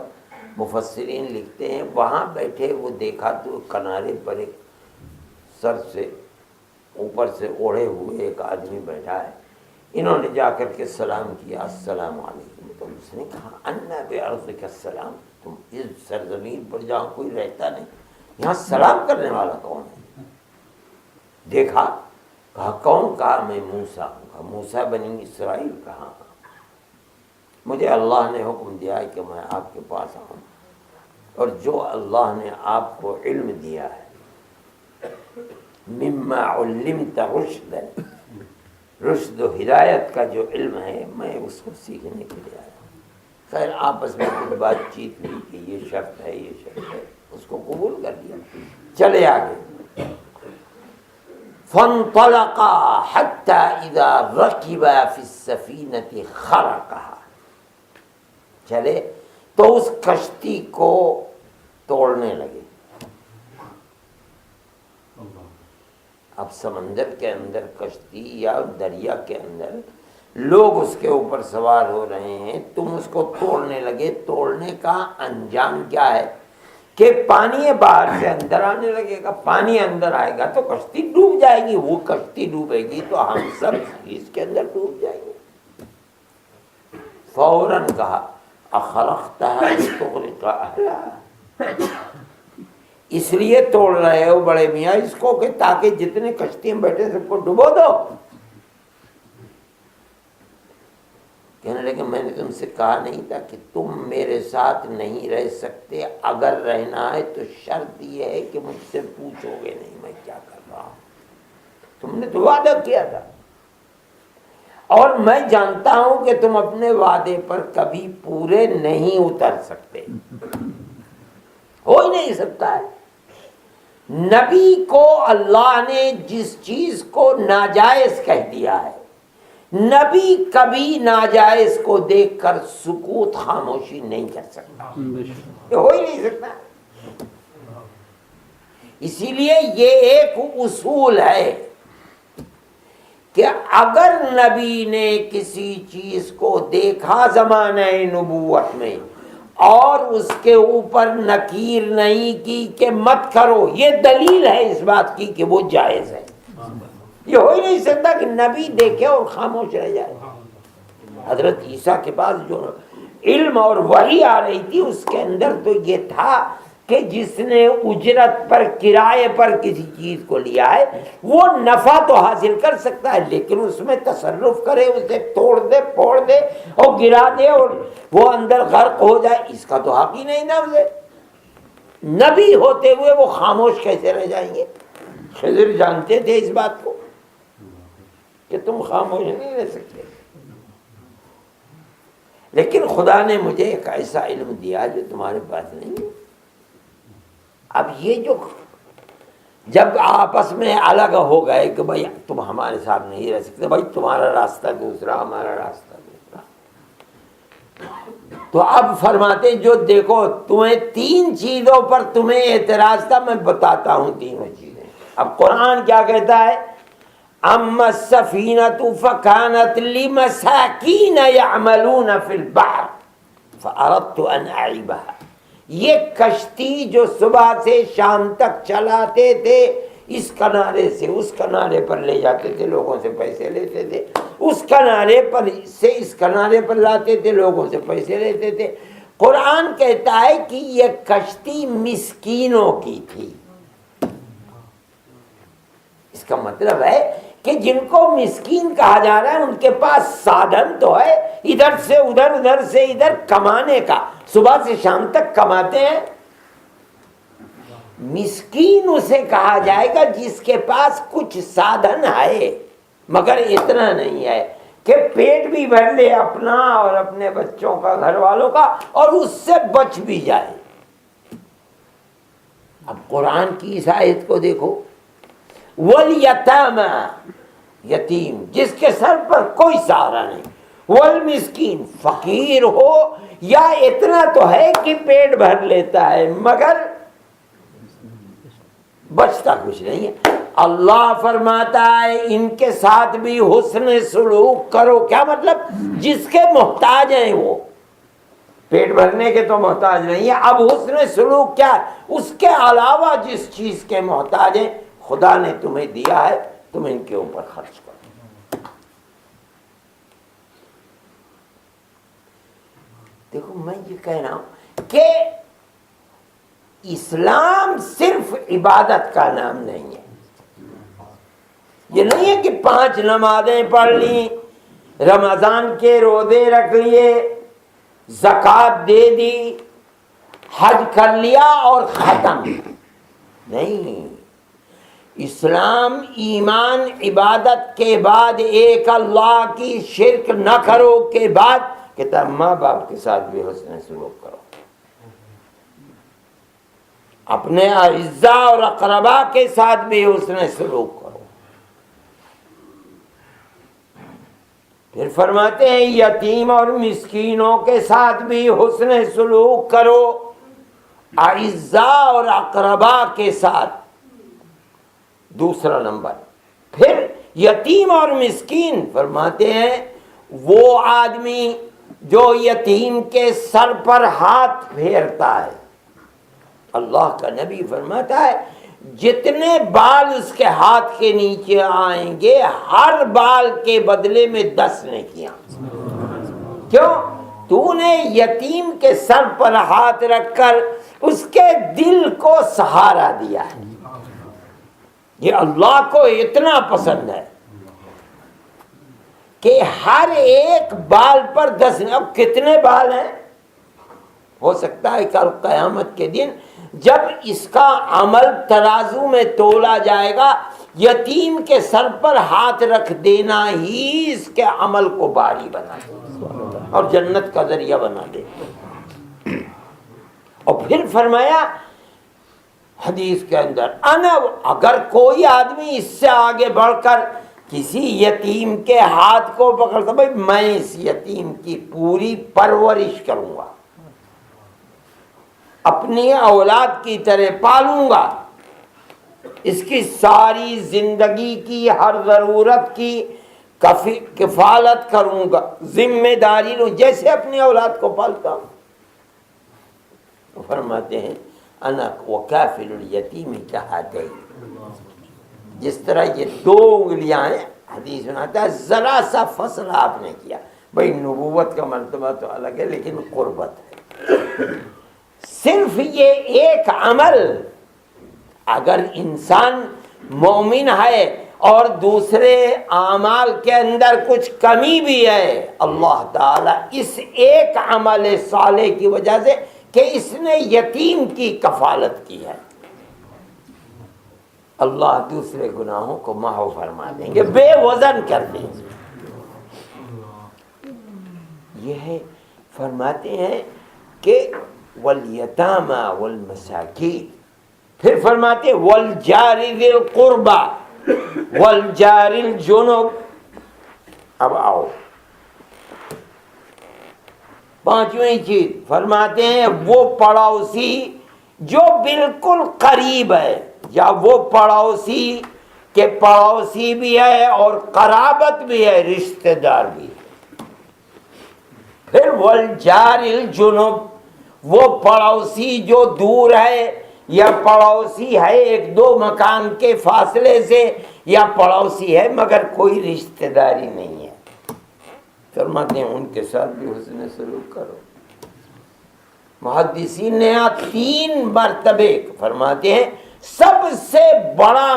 مفسرین لکھتے ہیں۔ وہاں بیٹھے وہ دیکھا تو کنارے پر ایک سر سے اوپر سے اوڑھے ہوئے ایک آدمی بیٹھا ہے۔ انہوں نے جا کر کے سلام کیا، السلام علیکم۔ تو اس نے کہا انا بِعَرْضِكَ السلام، تم اس سرزمین پر جہاں کوئی رہتا نہیں، یہاں سلام کرنے والا کون ہے؟ دیکھا، کہا کون؟ کہا میں موسیٰ ہوں۔ کہا موسیٰ بنی اسرائیل؟ کہاں؟ مجھے اللہ نے حکم دیا ہے کہ میں آپ کے پاس آؤں، اور جو اللہ نے آپ کو علم دیا ہے، مما علمت رشدا، رشد و ہدایت کا جو علم ہے، میں اس کو سیکھنے کے لیے آیا ہوں۔ خیر آپس میں کچھ بات چیت ہوئی کہ یہ شرط ہے، یہ شرط ہے، اس کو قبول کر لیا، چلے آگے۔ فانطلقا حتى اذا ركبا في السفينة خرقها، چلے تو اس کشتی کو توڑنے لگے۔ اب سمندر کے اندر کشتی یا دریا کے اندر لوگ اس کے اوپر سوار ہو رہے ہیں، تم اس کو توڑنے لگے۔ توڑنے کا انجام کیا ہے کہ پانی باہر سے اندر آنے لگے گا، پانی اندر آئے گا تو کشتی ڈوب جائے گی، وہ کشتی ڈوبے گی تو ہم سب اس کے اندر ڈوب جائیں گے۔ فوراً کہا اخرقتها لتغرق اهلها، اس لیے توڑ رہے ہو بڑے میاں اس کو کہ تاکہ جتنے کشتی میں بیٹھے سب کو ڈبو دو۔ کہنے لگے میں نے تم سے کہا نہیں تھا کہ تم میرے ساتھ نہیں رہ سکتے، اگر رہنا ہے تو شرط یہ ہے کہ مجھ سے پوچھو گے نہیں میں کیا کر رہا ہوں، تم نے تو وعدہ کیا تھا، اور میں جانتا ہوں کہ تم اپنے وعدے پر کبھی پورے نہیں اتر سکتے، ہو ہی نہیں سکتا ہے۔ نبی کو اللہ نے جس چیز کو ناجائز کہہ دیا ہے، نبی کبھی ناجائز کو دیکھ کر سکوت خاموشی نہیں کر سکتا، یہ ہو ہی نہیں سکتا۔ اسی لیے یہ ایک اصول ہے کہ اگر نبی نے کسی چیز کو دیکھا زمانہ نبوت میں اور اس کے اوپر نکیر نہیں کی کہ مت کرو، یہ دلیل ہے اس بات کی کہ وہ جائز ہے۔ یہ ہو ہی نہیں سکتا کہ نبی دیکھے اور خاموش رہ جائے۔ حضرت عیسیٰ کے پاس جو علم اور وحی آ رہی تھی اس کے اندر تو یہ تھا کہ جس نے اجرت پر کرائے پر کسی چیز کو لیا ہے وہ نفع تو حاصل کر سکتا ہے، لیکن اس میں تصرف کرے، اسے توڑ دے پھوڑ دے اور گرا دے اور وہ اندر غرق ہو جائے، اس کا تو حق ہی نہیں نا اسے۔ نبی ہوتے ہوئے وہ خاموش کیسے رہ جائیں گے؟ خضر جانتے تھے اس بات کو کہ تم خاموش نہیں رہ سکتے، لیکن خدا نے مجھے ایک ایسا علم دیا جو تمہارے پاس نہیں ہے۔ اب یہ جو جب آپس میں الگ ہو گئے کہ بھائی تم ہمارے ساتھ نہیں رہ سکتے، بھائی تمہارا راستہ دوسرا ہمارا راستہ دوسرا، تو اب فرماتے جو دیکھو تمہیں تین چیزوں پر تمہیں اعتراض تھا، میں بتاتا ہوں تینوں چیزیں۔ اب قرآن کیا کہتا ہے؟ اما السفینۃ فکانت لمساکین یعملون فی البحر، فأردت أن أعيبها، یہ کشتی جو صبح سے شام تک چلاتے تھے، اس کنارے سے اس کنارے پر لے جاتے تھے، لوگوں سے پیسے لیتے تھے، اس کنارے پر سے اس کنارے پر لاتے تھے، لوگوں سے پیسے لیتے تھے۔ قرآن کہتا ہے کہ یہ کشتی مسکینوں کی تھی۔ اس کا مطلب ہے کہ جن کو مسکین کہا جا رہا ہے ان کے پاس سادھن تو ہے، ادھر سے ادھر ادھر سے ادھر کمانے کا، صبح سے شام تک کماتے ہیں۔ مسکین اسے کہا جائے گا جس کے پاس کچھ سادھن ہے مگر اتنا نہیں ہے کہ پیٹ بھی بھر لے اپنا اور اپنے بچوں کا، گھر والوں کا، اور اس سے بچ بھی جائے۔ اب قرآن کی اس آیت کو دیکھو، والیتامى، یتیم جس کے سر پر کوئی سہارا نہیں، والمسکین فقیر ہو یا اتنا تو ہے کہ پیٹ بھر لیتا ہے مگر بچتا کچھ نہیں ہے۔ اللہ فرماتا ہے ان کے ساتھ بھی حسن سلوک کرو۔ کیا مطلب؟ جس کے محتاج ہیں وہ، پیٹ بھرنے کے تو محتاج نہیں ہے، اب حسن سلوک کیا ہے؟ اس کے علاوہ جس چیز کے محتاج ہیں خدا نے تمہیں دیا ہے، تم ان کے اوپر خرچ کرو۔ دیکھو میں یہ کہہ رہا ہوں کہ اسلام صرف عبادت کا نام نہیں ہے۔ یہ نہیں ہے کہ 5 نمازیں پڑھ لی، رمضان کے روزے رکھ لیے، زکوٰۃ دے دی، حج کر لیا اور ختم۔ نہیں، اسلام ایمان عبادت کے بعد ایک اللہ کی شرک نہ کرو کے بعد کہتا ہے ماں باپ کے ساتھ بھی حسن سلوک کرو، اپنے اعزاء اور اقربا کے ساتھ بھی حسن سلوک کرو۔ پھر فرماتے ہیں یتیم اور مسکینوں کے ساتھ بھی حسن سلوک کرو، اعزاء اور اقربا کے ساتھ، دوسرا نمبر۔ پھر یتیم اور مسکین فرماتے ہیں وہ آدمی جو یتیم کے سر پر ہاتھ پھیرتا ہے، اللہ کا نبی فرماتا ہے جتنے بال اس کے ہاتھ کے نیچے آئیں گے ہر بال کے بدلے میں 10 نیکیاں۔ کیوں؟ تو نے یتیم کے سر پر ہاتھ رکھ کر اس کے دل کو سہارا دیا ہے۔ یہ اللہ کو اتنا پسند ہے کہ ہر ایک بال پر 10۔ اب کتنے بال ہیں؟ ہو سکتا ہے کل قیامت کے دن جب اس کا عمل ترازو میں تولا جائے گا، یتیم کے سر پر ہاتھ رکھ دینا ہی اس کے عمل کو باری بنا دے اور جنت کا ذریعہ بنا دے۔ اور پھر فرمایا حدیث کے اندر اگر کوئی آدمی اس سے آگے بڑھ کر کسی یتیم کے ہاتھ کو پکڑتا، بھائی میں اس یتیم کی پوری پرورش کروں گا، اپنی اولاد کی طرح پالوں گا، اس کی ساری زندگی کی ہر ضرورت کی کفالت کروں گا، ذمہ داری لوں جیسے اپنی اولاد کو پالتا ہوں۔ فرماتے ہیں انا وکافل الیتیم کہاتین، جس طرح یہ 2 انگلیاں ہیں، حدیث سناتا ہے ذرا سا فصل آپ نے کیا، بھائی نبوت کا مرتبہ تو الگ ہے لیکن قربت ہے۔ صرف یہ ایک عمل اگر انسان مومن ہے اور دوسرے اعمال کے اندر کچھ کمی بھی ہے، اللہ تعالیٰ اس ایک عمل صالح کی وجہ سے کہ اس نے یتیم کی کفالت کی ہے، اللہ دوسرے گناہوں کو محو فرما دیں گے، بے وزن کر دیں گے۔ یہ ہے فرماتے ہیں کہ والیتامى والمساکین، پھر فرماتے ہیں والجار ذی القربى والجار الجنب۔ اب آؤ 5ویں چیز فرماتے ہیں وہ پڑوسی جو بالکل قریب ہے، یا وہ پڑوسی کہ پڑوسی بھی ہے اور قرابت بھی ہے، رشتہ دار بھی ہے۔ پھر والجار الجنب، وہ پڑوسی جو دور ہے، یا پڑوسی ہے ایک دو مکان کے فاصلے سے، یا پڑوسی ہے مگر کوئی رشتہ داری نہیں ہے، فرماتے ہیں ان کے ساتھ بھی حسن سلوک کرو۔ محدثین نے یہاں 3 مرتبے فرماتے ہیں سب سے بڑا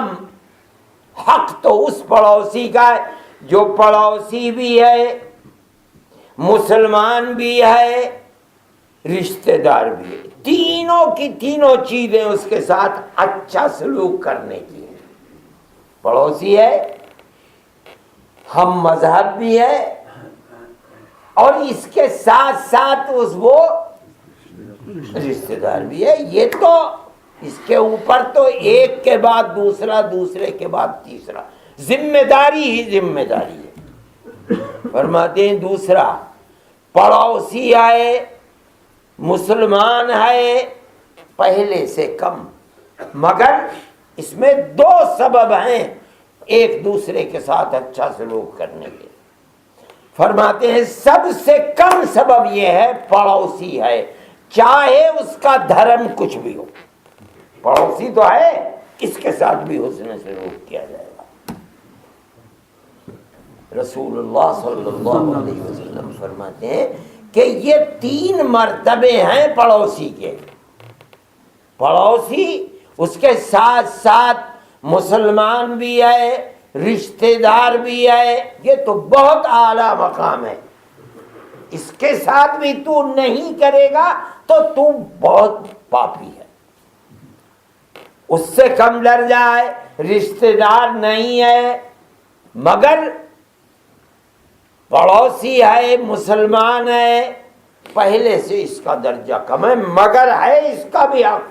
حق تو اس پڑوسی کا ہے جو پڑوسی بھی ہے، مسلمان بھی ہے، رشتہ دار بھی ہے، تینوں کی تینوں چیزیں اس کے ساتھ اچھا سلوک کرنے کی ہیں۔ پڑوسی ہے، ہم مذہب بھی ہے، اور اس کے ساتھ ساتھ وہ رشتہ دار بھی ہے۔ یہ تو اس کے اوپر تو ایک کے بعد دوسرا، دوسرے کے بعد تیسرا، ذمہ داری ہی ذمہ داری ہے۔ فرماتے ہیں دوسرا، پڑوسی آئے، مسلمان ہے، پہلے سے کم، مگر اس میں 2 سبب ہیں ایک دوسرے کے ساتھ اچھا سلوک کرنے کے۔ فرماتے ہیں سب سے کم سبب یہ ہے پڑوسی ہے، چاہے اس کا دھرم کچھ بھی ہو، پڑوسی تو ہے، اس کے ساتھ بھی حسن سلوک کیا جائے گا۔ رسول اللہ صلی اللہ علیہ وسلم فرماتے ہیں کہ یہ 3 مرتبے ہیں پڑوسی کے۔ پڑوسی، اس کے ساتھ ساتھ مسلمان بھی ہے، رشتہ دار بھی ہے، یہ تو بہت اعلیٰ مقام ہے۔ اس کے ساتھ بھی تو نہیں کرے گا تو بہت پاپی ہے۔ اس سے کم درجہ ہے، رشتہ دار نہیں ہے مگر پڑوسی ہے، مسلمان ہے، پہلے سے اس کا درجہ کم ہے مگر ہے اس کا بھی حق۔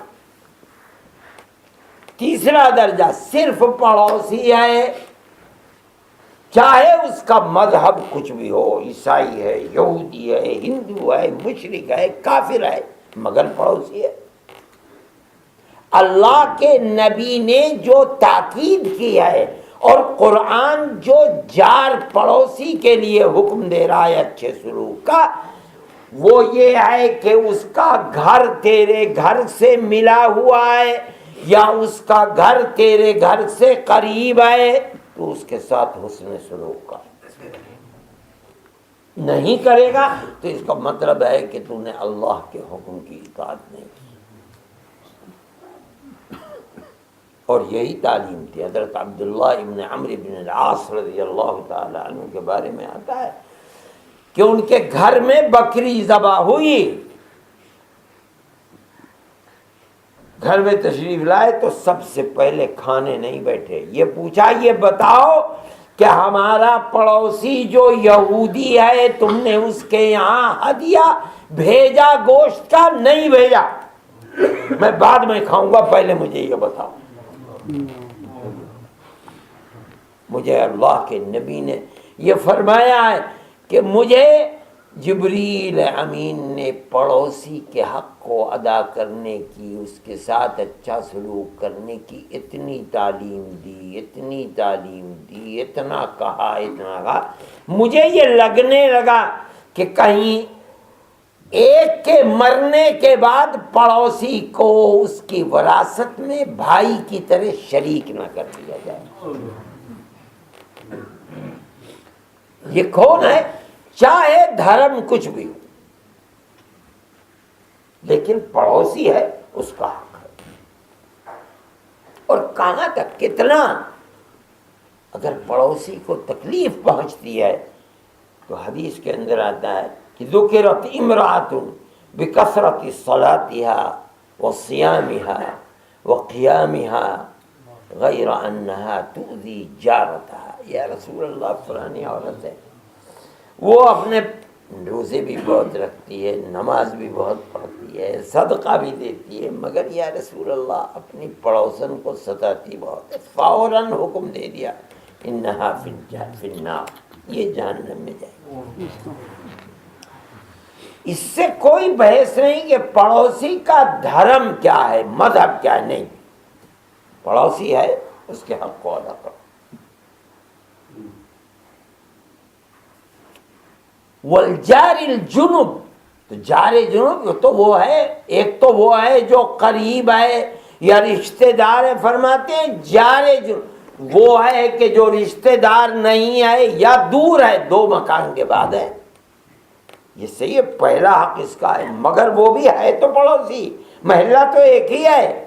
تیسرا درجہ، صرف پڑوسی ہے، چاہے اس کا مذہب کچھ بھی ہو، عیسائی ہے، یہودی ہے، ہندو ہے، مشرک ہے، کافر ہے، مگر پڑوسی ہے۔ اللہ کے نبی نے جو تاکید کی ہے اور قرآن جو جار پڑوسی کے لیے حکم دے رہا ہے اچھے سلوک کا، وہ یہ ہے کہ اس کا گھر تیرے گھر سے ملا ہوا ہے یا اس کا گھر تیرے گھر سے قریب ہے تو اس کے ساتھ حسن سلوک کا نہیں کرے گا تو اس کا مطلب ہے کہ تو نے اللہ کے حکم کی اطاعت نہیں کی۔ اور یہی تعلیم تھی۔ حضرت عبداللہ ابن عمرو بن العاص رضی اللہ تعالی عنہ کے بارے میں آتا ہے کہ ان کے گھر میں بکری ذبح ہوئی، گھر میں تشریف لائے تو سب سے پہلے کھانے نہیں بیٹھے، یہ پوچھا یہ بتاؤ کہ ہمارا پڑوسی جو یہودی ہے تم نے اس کے یہاں ہدیہ بھیجا گوشت کا؟ نہیں بھیجا، میں بعد میں کھاؤں گا، پہلے مجھے یہ بتاؤ۔ مجھے اللہ کے نبی نے یہ فرمایا ہے کہ مجھے جبریل امین نے پڑوسی کے حق کو ادا کرنے کی، اس کے ساتھ اچھا سلوک کرنے کی اتنی تعلیم دی، اتنی تعلیم دی، اتنا کہا، مجھے یہ لگنے لگا کہ کہیں ایک کے مرنے کے بعد پڑوسی کو اس کی وراثت میں بھائی کی طرح شریک نہ کر دیا جائے۔ یہ کون ہے؟ چاہے دھرم کچھ بھی ہو لیکن پڑوسی ہے، اس کا حق ہے۔ اور کہاں تک، کتنا، اگر پڑوسی کو تکلیف پہنچتی ہے تو حدیث کے اندر آتا ہے کہ ذکرت امرأۃ بکثرت صلاتها وصیامها وقیامها غیر انها تؤذی جارتها۔ یا رسول اللہ، فلانی عورت ہے، وہ اپنے روزے بھی بہت رکھتی ہے، نماز بھی بہت پڑھتی ہے، صدقہ بھی دیتی ہے، مگر یا رسول اللہ اپنی پڑوسن کو ستاتی بہت ہے۔ فوراً حکم دے دیا انہا فی النار، یہ جہنم میں جائے گی۔ اس سے کوئی بحث نہیں کہ پڑوسی کا دھرم کیا ہے، مذہب کیا ہے، نہیں، پڑوسی ہے، اس کے حق کو ادا کرو۔ والجار الجنب، تو جار جنب تو وہ ہے، ایک تو وہ ہے جو قریب ہے یا رشتہ دار ہے، فرماتے ہیں جار جنب وہ ہے کہ جو رشتہ دار نہیں ہے یا دور ہے، دو مکان کے بعد ہے، یہ صحیح ہے، پہلا حق اس کا ہے، مگر وہ بھی ہے تو پڑوسی، محلہ تو ایک ہی ہے،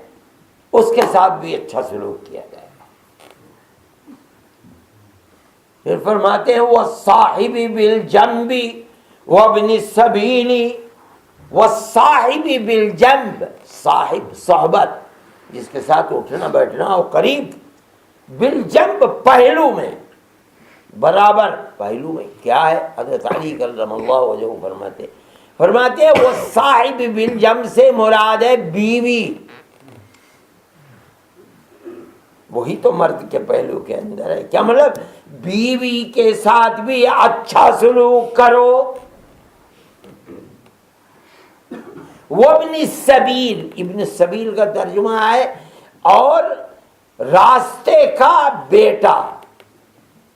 اس کے ساتھ بھی اچھا سلوک کیا جائے گا۔ پھر فرماتے ہیں والصاحب بالجنب وابن السبیل، والصاحب بالجنب، صاحب صحبت جس کے ساتھ اٹھنا بیٹھنا ہو قریب، بالجنب پہلو میں، برابر پہلو میں کیا ہے؟ حضرت علی کرم اللہ وجہہ فرماتے ہیں وہ صاحب بالجنب سے مراد ہے بیوی، وہی تو مرد کے پہلو کے اندر ہے، کیا مطلب؟ بیوی کے ساتھ بھی اچھا سلوک کرو، وابن السبیل، ابن السبیل کا ترجمہ ہے اور راستے کا بیٹا،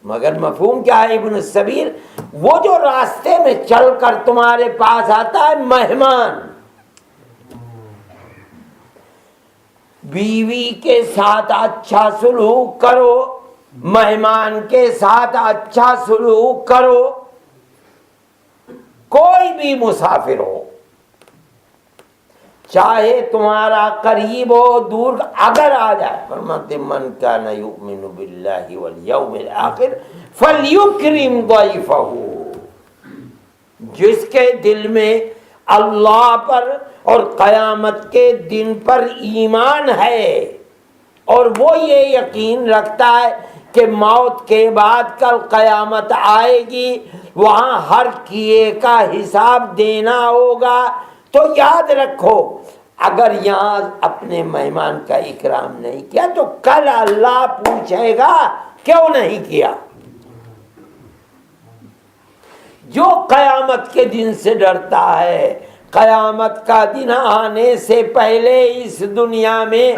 مگر مفہوم کیا ہے ابن السبیل؟ وہ جو راستے میں چل کر تمہارے پاس آتا ہے مہمان، بیوی کے ساتھ اچھا سلوک کرو، مہمان کے ساتھ اچھا سلوک کرو، کوئی بھی مسافر ہو، چاہے تمہارا قریب ہو دور، اگر آ جائے، فرماتے من کان یؤمن باللہ والیوم الآخر فلیکرم ضیفہ، جس کے دل میں اللہ پر اور قیامت کے دن پر ایمان ہے اور وہ یہ یقین رکھتا ہے کہ موت کے بعد کل قیامت آئے گی، وہاں ہر کیے کا حساب دینا ہوگا، تو یاد رکھو اگر یہاں اپنے مہمان کا اکرام نہیں کیا تو کل اللہ پوچھے گا کیوں نہیں کیا۔ جو قیامت کے دن سے ڈرتا ہے، قیامت کا دن آنے سے پہلے اس دنیا میں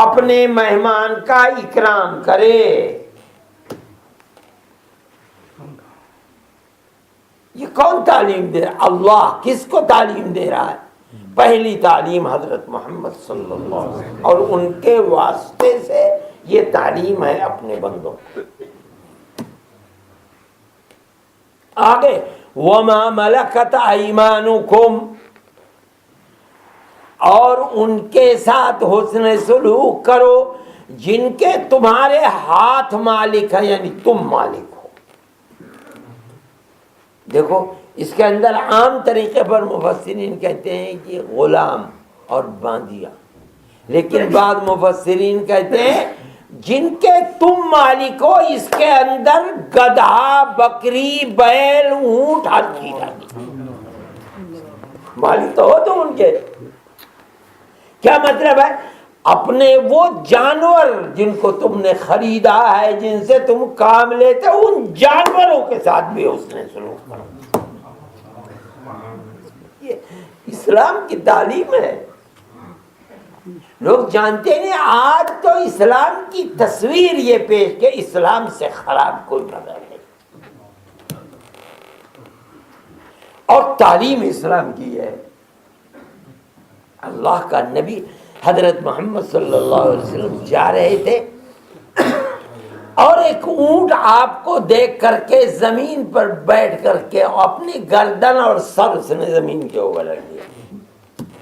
اپنے مہمان کا اکرام کرے۔ یہ کون تعلیم دے رہا ہے؟ اللہ کس کو تعلیم دے رہا ہے؟ پہلی تعلیم حضرت محمد صلی اللہ علیہ وسلم، اور ان کے واسطے سے یہ تعلیم ہے اپنے بندوں۔ آگے وَمَا مَلَكَتْ أَيْمَانُكُمْ، اور ان کے ساتھ حسن سلوک کرو جن کے تمہارے ہاتھ مالک ہیں، یعنی تم مالک ہو۔ دیکھو اس کے اندر عام طریقے پر مفسرین کہتے ہیں کہ غلام اور باندیا، لیکن بعض مفسرین کہتے ہیں جن کے تم مالک ہو، اس کے اندر گدھا، بکری، بیل، اونٹ، ہر چیز آتی، مالک تو ہو تم ان کے۔ کیا مطلب ہے؟ اپنے وہ جانور جن کو تم نے خریدا ہے، جن سے تم کام لیتے، ان جانوروں کے ساتھ بھی اس نے سلوک کرو۔ یہ اسلام کی تعلیم ہے، لوگ جانتے نہیں۔ آج تو اسلام کی تصویر یہ پیش کہ اسلام سے خراب کوئی مذہب نہیں، اور تعلیم اسلام کی ہے۔ اللہ کا نبی حضرت محمد صلی اللہ علیہ وسلم جا رہے تھے اور ایک اونٹ آپ کو دیکھ کر کے زمین پر بیٹھ کر کے اپنی گردن اور سر اس نے زمین کے اوپر رکھ دیا۔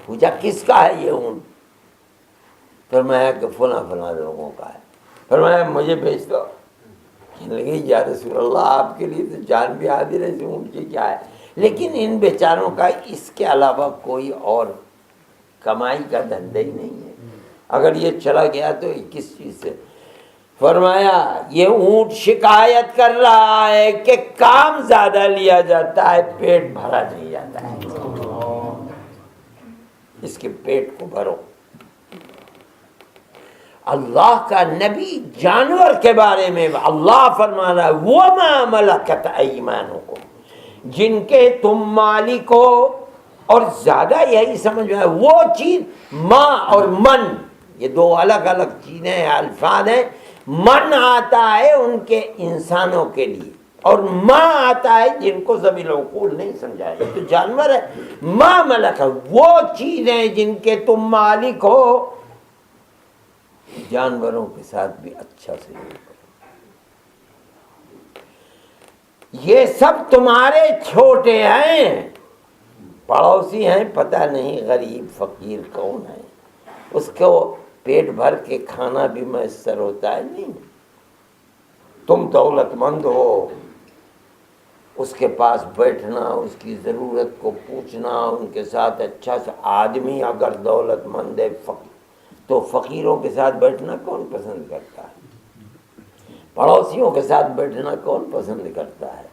پوچھا کس کا ہے یہ اونٹ؟ فرمایا کہ فلاں فلاں لوگوں کا ہے۔ فرمایا مجھے بیچ دو۔ کہنے لگے یا رسول اللہ آپ کے لیے تو جان بھی حاضر ہے، اس اونٹ کی کیا ہے، لیکن ان بیچاروں کا اس کے علاوہ کوئی اور کمائی کا دھندا ہی نہیں ہے، اگر یہ چلا گیا تو کس چیز سے؟ فرمایا یہ اونٹ شکایت کر رہا ہے کہ کام زیادہ لیا جاتا ہے، پیٹ بھرا نہیں جاتا ہے، اس کے پیٹ کو بھرو۔ اللہ کا نبی جانور کے بارے میں اللہ فرما رہا ہے وَمَا مَلَكَتْ أَيْمَانُكُمْ، جن کے تم مالک ہو، اور زیادہ یہی سمجھ میں وہ چیز، ماں اور من یہ دو الگ الگ چیزیں ہیں، الفاظ ہیں۔ من آتا ہے ان کے انسانوں کے لیے، اور ما آتا ہے جن کو ذوی العقول نہیں سمجھا. یہ تو جانور ہے. ما ملک ہے وہ چیزیں جن کے تم مالک ہو. جانوروں کے ساتھ بھی اچھا سے یہ سب تمہارے چھوٹے ہیں، پڑوسی ہیں، پتہ نہیں غریب فقیر کون ہے، اس کو پیٹ بھر کے کھانا بھی میسر ہوتا ہے نہیں. تم دولت مند ہو، اس کے پاس بیٹھنا، اس کی ضرورت کو پوچھنا، ان کے ساتھ اچھا سا. آدمی اگر دولت مند ہے تو فقیروں کے ساتھ بیٹھنا کون پسند کرتا ہے؟ پڑوسیوں کے ساتھ بیٹھنا کون پسند کرتا ہے؟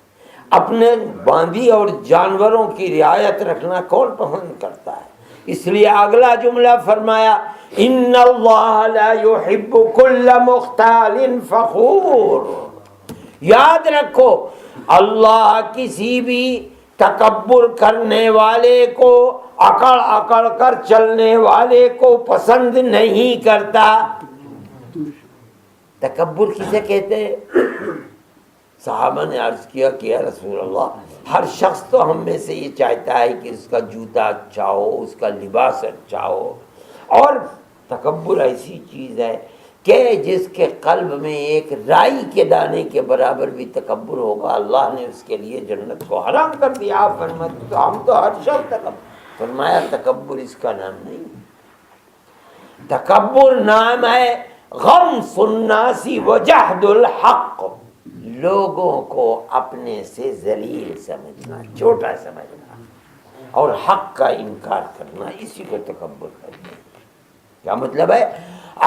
اپنے باندی اور جانوروں کی رعایت رکھنا کون پسند کرتا ہے؟ اس لیے اگلا جملہ فرمایا ان اللہ لا يحب كل مختال فخور. یاد رکھو اللہ کسی بھی تکبر کرنے والے کو، اکڑ اکڑ کر چلنے والے کو پسند نہیں کرتا. تکبر کسے کہتے ہیں؟ صحابہ نے عرض کیا کہ یا رسول اللہ، ہر شخص تو ہم میں سے یہ چاہتا ہے کہ اس کا جوتا اچھا ہو، اس کا لباس اچھا ہو، اور تکبر ایسی چیز ہے کہ جس کے قلب میں ایک رائی کے دانے کے برابر بھی تکبر ہوگا اللہ نے اس کے لیے جنت کو حرام کر دیا. آپ فرماتے تو ہم تو ہر شخص تکبر. فرمایا تکبر اس کا نام نہیں، تکبر نام ہے غمس الناس وجحد الحق. لوگوں کو اپنے سے ذلیل سمجھنا، چھوٹا سمجھنا اور حق کا انکار کرنا، اسی کو تکبر کہتے ہیں. کیا مطلب ہے؟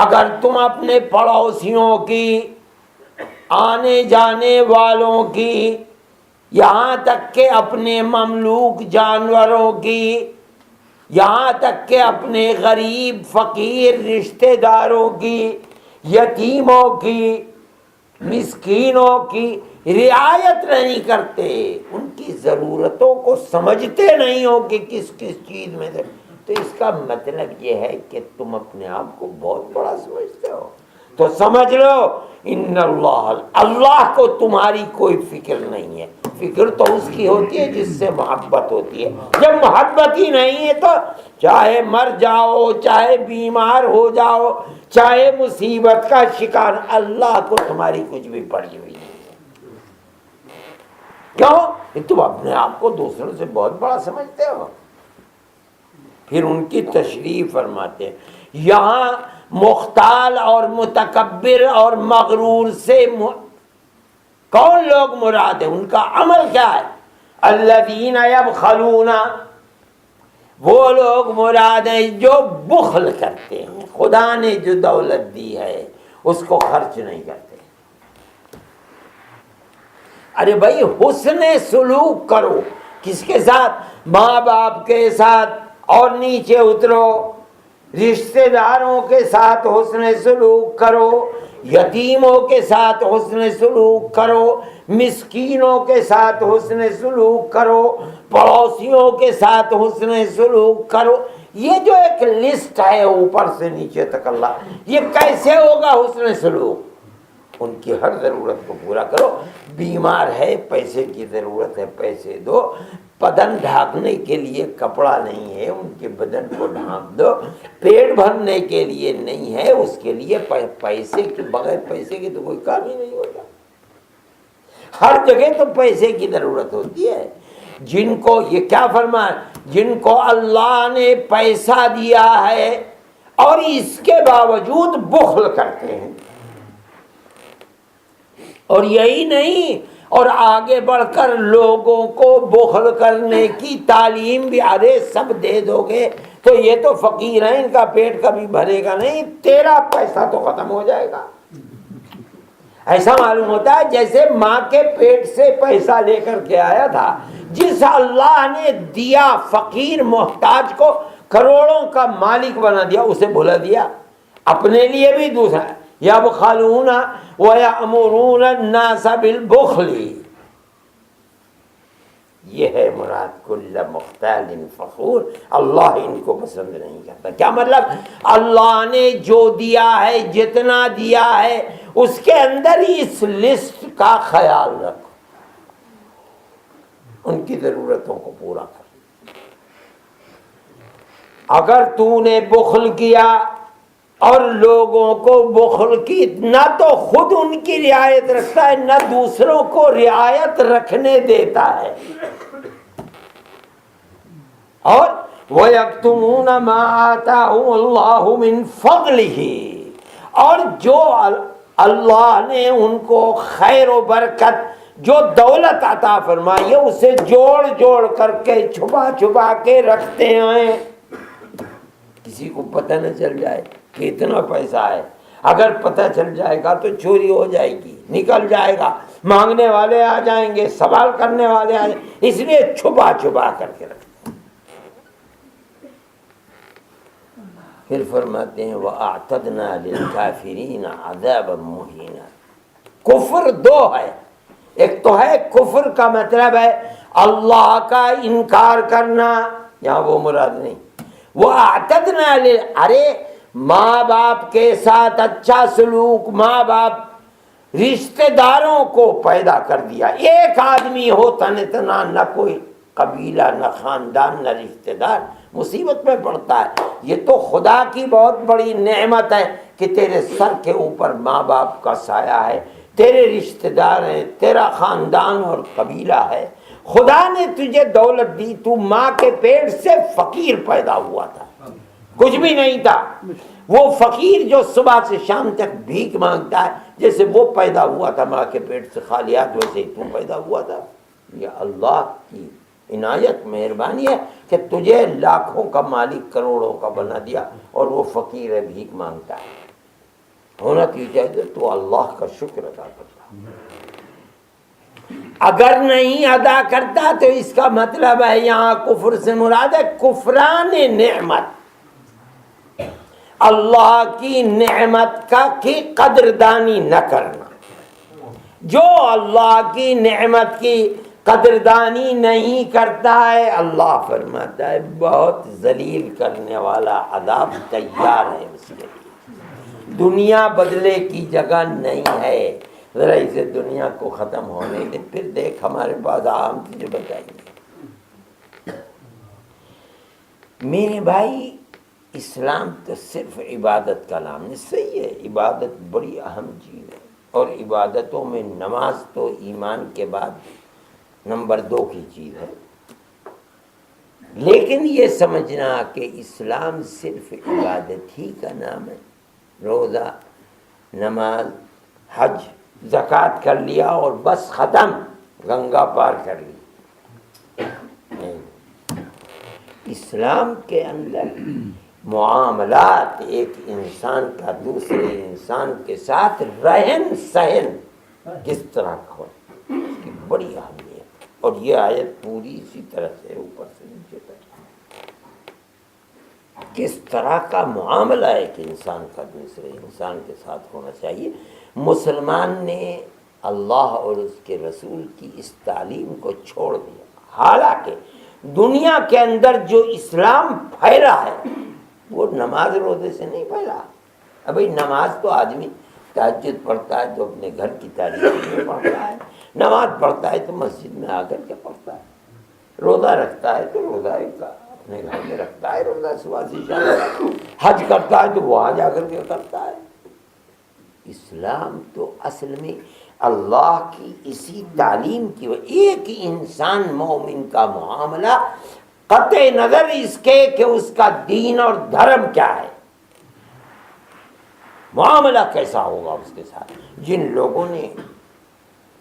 اگر تم اپنے پڑوسیوں کی، آنے جانے والوں کی، یہاں تک کہ اپنے مملوک جانوروں کی، یہاں تک کہ اپنے غریب فقیر رشتہ داروں کی، یتیموں کی، مسکینوں کی رعایت نہیں کرتے، ان کی ضرورتوں کو سمجھتے نہیں ہو کہ کس کس چیز میں سے، تو اس کا مطلب یہ ہے کہ تم اپنے آپ کو بہت بڑا سمجھتے ہو. تو سمجھ لو ان اللہ کو تمہاری کوئی فکر نہیں ہے. فکر تو اس کی ہوتی ہے جس سے محبت ہوتی ہے. جب محبت ہی نہیں ہے تو چاہے مر جاؤ، چاہے بیمار ہو جاؤ، چاہے مصیبت کا شکار، اللہ کو تمہاری کچھ بھی پڑی ہوئی نہیں ہے. کیوں؟ کہ تم اپنے آپ کو دوسروں سے بہت بڑا سمجھتے ہو. پھر ان کی تشریح فرماتے ہیں یہاں مختال اور متکبر اور مغرور سے کون لوگ مراد ہیں؟ ان کا عمل کیا ہے؟ الذین یبخلون، وہ لوگ مراد ہیں جو بخل کرتے ہیں، خدا نے جو دولت دی ہے اس کو خرچ نہیں کرتے. ارے بھائی حسن سلوک کرو، کس کے ساتھ؟ ماں باپ کے ساتھ، اور نیچے اترو رشتہ داروں کے ساتھ حسن سلوک کرو، یتیموں کے ساتھ حسن سلوک کرو، مسکینوں کے ساتھ حسن سلوک کرو، پڑوسیوں کے ساتھ حسن سلوک کرو. یہ جو ایک لسٹ ہے اوپر سے نیچے تک اللہ، یہ کیسے ہوگا حسن سلوک؟ ان کی ہر ضرورت کو پورا کرو. بیمار ہے، پیسے کی ضرورت ہے، پیسے دو. بدن ڈھانکنے کے لیے کپڑا نہیں ہے، ان کے بدن کو ڈھانپ دو. پیٹ بھرنے کے لیے نہیں ہے، اس کے لیے پیسے کے بغیر پیسے کے تو کوئی کام ہی نہیں ہوتا. ہر جگہ تو پیسے کی ضرورت ہوتی ہے. جن کو یہ کیا فرمایا، جن کو اللہ نے پیسہ دیا ہے اور اس کے باوجود بخل کرتے ہیں. اور یہی نہیں، اور آگے بڑھ کر لوگوں کو بخل کرنے کی تعلیم بھی. ارے سب دے دو گے تو یہ تو فقیر ہیں، ان کا پیٹ کبھی بھرے گا نہیں، تیرا پیسہ تو ختم ہو جائے گا. ایسا معلوم ہوتا ہے جیسے ماں کے پیٹ سے پیسہ لے کر کے آیا تھا. جس اللہ نے دیا فقیر محتاج کو کروڑوں کا مالک بنا دیا، اسے بھلا دیا. اپنے لیے بھی دوسرا یبخلون ویأمرون الناس بالبخل، یہ ہے مراد کل مختال فخور. اللہ ان کو پسند نہیں کرتا. کیا مطلب؟ اللہ نے جو دیا ہے، جتنا دیا ہے، اس کے اندر اس لسٹ کا خیال رکھو. ان کی ضرورتوں کو پورا کر۔ اگر تو نے بخل کیا اور لوگوں کو بخل کی، نہ تو خود ان کی رعایت رکھتا ہے نہ دوسروں کو رعایت رکھنے دیتا ہے، اور وَيَكْتُمُونَ مَا آتَاهُمُ اللَّهُ مِنْ فَضْلِهِ، اور جو اللہ نے ان کو خیر و برکت، جو دولت عطا فرمائی ہے، اسے جوڑ جوڑ کر کے چھپا چھپا کے رکھتے ہیں، کسی کو پتہ نہ چل جائے کہ اتنا پیسہ ہے۔ اگر پتہ چل جائے گا تو چوری ہو جائے گی، نکل جائے گا، مانگنے والے آ جائیں گے، سوال کرنے والے آ جائیں گے، اس لیے چھپا چھپا کر کے رکھتے ہیں۔ پھر فرماتے ہیں وَأَعْتَدْنَا لِلْكَافِرِينَ عَذَابًا مُهِينًا۔ کفر دو ہے، ایک تو ہے کفر کا مطلب ہے اللہ کا انکار کرنا، یہاں وہ مراد نہیں۔ وَأَعْتَدْنَا ارے ماں باپ کے ساتھ اچھا سلوک، ماں باپ رشتہ داروں کو پیدا کر دیا۔ ایک آدمی ہو تنتنا، نہ کوئی قبیلہ، نہ خاندان، نہ رشتہ دار، مصیبت میں پڑتا ہے۔ یہ تو خدا کی بہت بڑی نعمت ہے کہ تیرے سر کے اوپر ماں باپ کا سایہ ہے، تیرے رشتہ دار ہیں، تیرا خاندان اور قبیلہ ہے۔ خدا نے تجھے دولت دی، تو ماں کے پیٹ سے فقیر پیدا ہوا تھا، کچھ بھی نہیں تھا۔ وہ فقیر جو صبح سے شام تک بھیک مانگتا ہے، جیسے وہ پیدا ہوا تھا ماں کے پیٹ سے خالیات، ویسے ہی تو پیدا ہوا تھا۔ یہ اللہ کی عنایت مہربانی ہے کہ تجھے لاکھوں کا مالک، کروڑوں کا بنا دیا، اور وہ فقیر ہے، بھیک مانگتا ہے۔ ہونا کی چاہیے تو اللہ کا شکر ادا کرتا، اگر نہیں ادا کرتا تو اس کا مطلب ہے یہاں کفر سے مراد ہے کفران نعمت، اللہ کی نعمت کی قدردانی نہ کرنا۔ جو اللہ کی نعمت کی قدردانی نہیں کرتا ہے، اللہ فرماتا ہے بہت ذلیل کرنے والا عذاب تیار ہے اس کے لیے۔ دنیا بدلے کی جگہ نہیں ہے، ذرا اسے دنیا کو ختم ہونے دے، پھر دیکھ ہمارے پاس ہم تجھے بتائیں گے۔ میرے بھائی، اسلام تو صرف عبادت کا نام نہیں، صحیح ہے، عبادت بڑی اہم چیز ہے، اور عبادتوں میں نماز تو ایمان کے بعد نمبر 2 کی چیز ہے، لیکن یہ سمجھنا کہ اسلام صرف عبادت ہی کا نام ہے، روزہ، نماز، حج، زکوٰۃ کر لیا اور بس ختم، گنگا پار کر لی، نہیں۔ اسلام کے اندر معاملات ایک انسان کا دوسرے انسان کے ساتھ رہن سہن کس طرح کا ہو، اس کی بڑی اہمیت، اور یہ آیت پوری اسی طرح سے اوپر سے نیچے تک کس طرح کا معاملہ ایک انسان کا دوسرے انسان کے ساتھ ہونا چاہیے۔ مسلمان نے اللہ اور اس کے رسول کی اس تعلیم کو چھوڑ دیا، حالانکہ دنیا کے اندر جو اسلام پھیلا ہے وہ نماز روزے سے نہیں پھیلا۔ ابھی نماز تو آدمی تہجد پڑھتا ہے تو اپنے گھر کی تاریخ میں پڑھتا ہے، نماز پڑھتا ہے تو مسجد میں آ کر کے پڑھتا ہے، روزہ رکھتا ہے تو روزہ اپنے گھر میں رکھتا ہے، روزہ صبح سے شام، حج کرتا ہے تو وہاں جا کر کے کرتا ہے۔ اسلام تو اصل میں اللہ کی اسی تعلیم کی ایک انسان مومن کا معاملہ قطع نظر اس کے کہ اس کا دین اور دھرم کیا ہے، معاملہ کیسا ہوگا اس کے ساتھ۔ جن لوگوں نے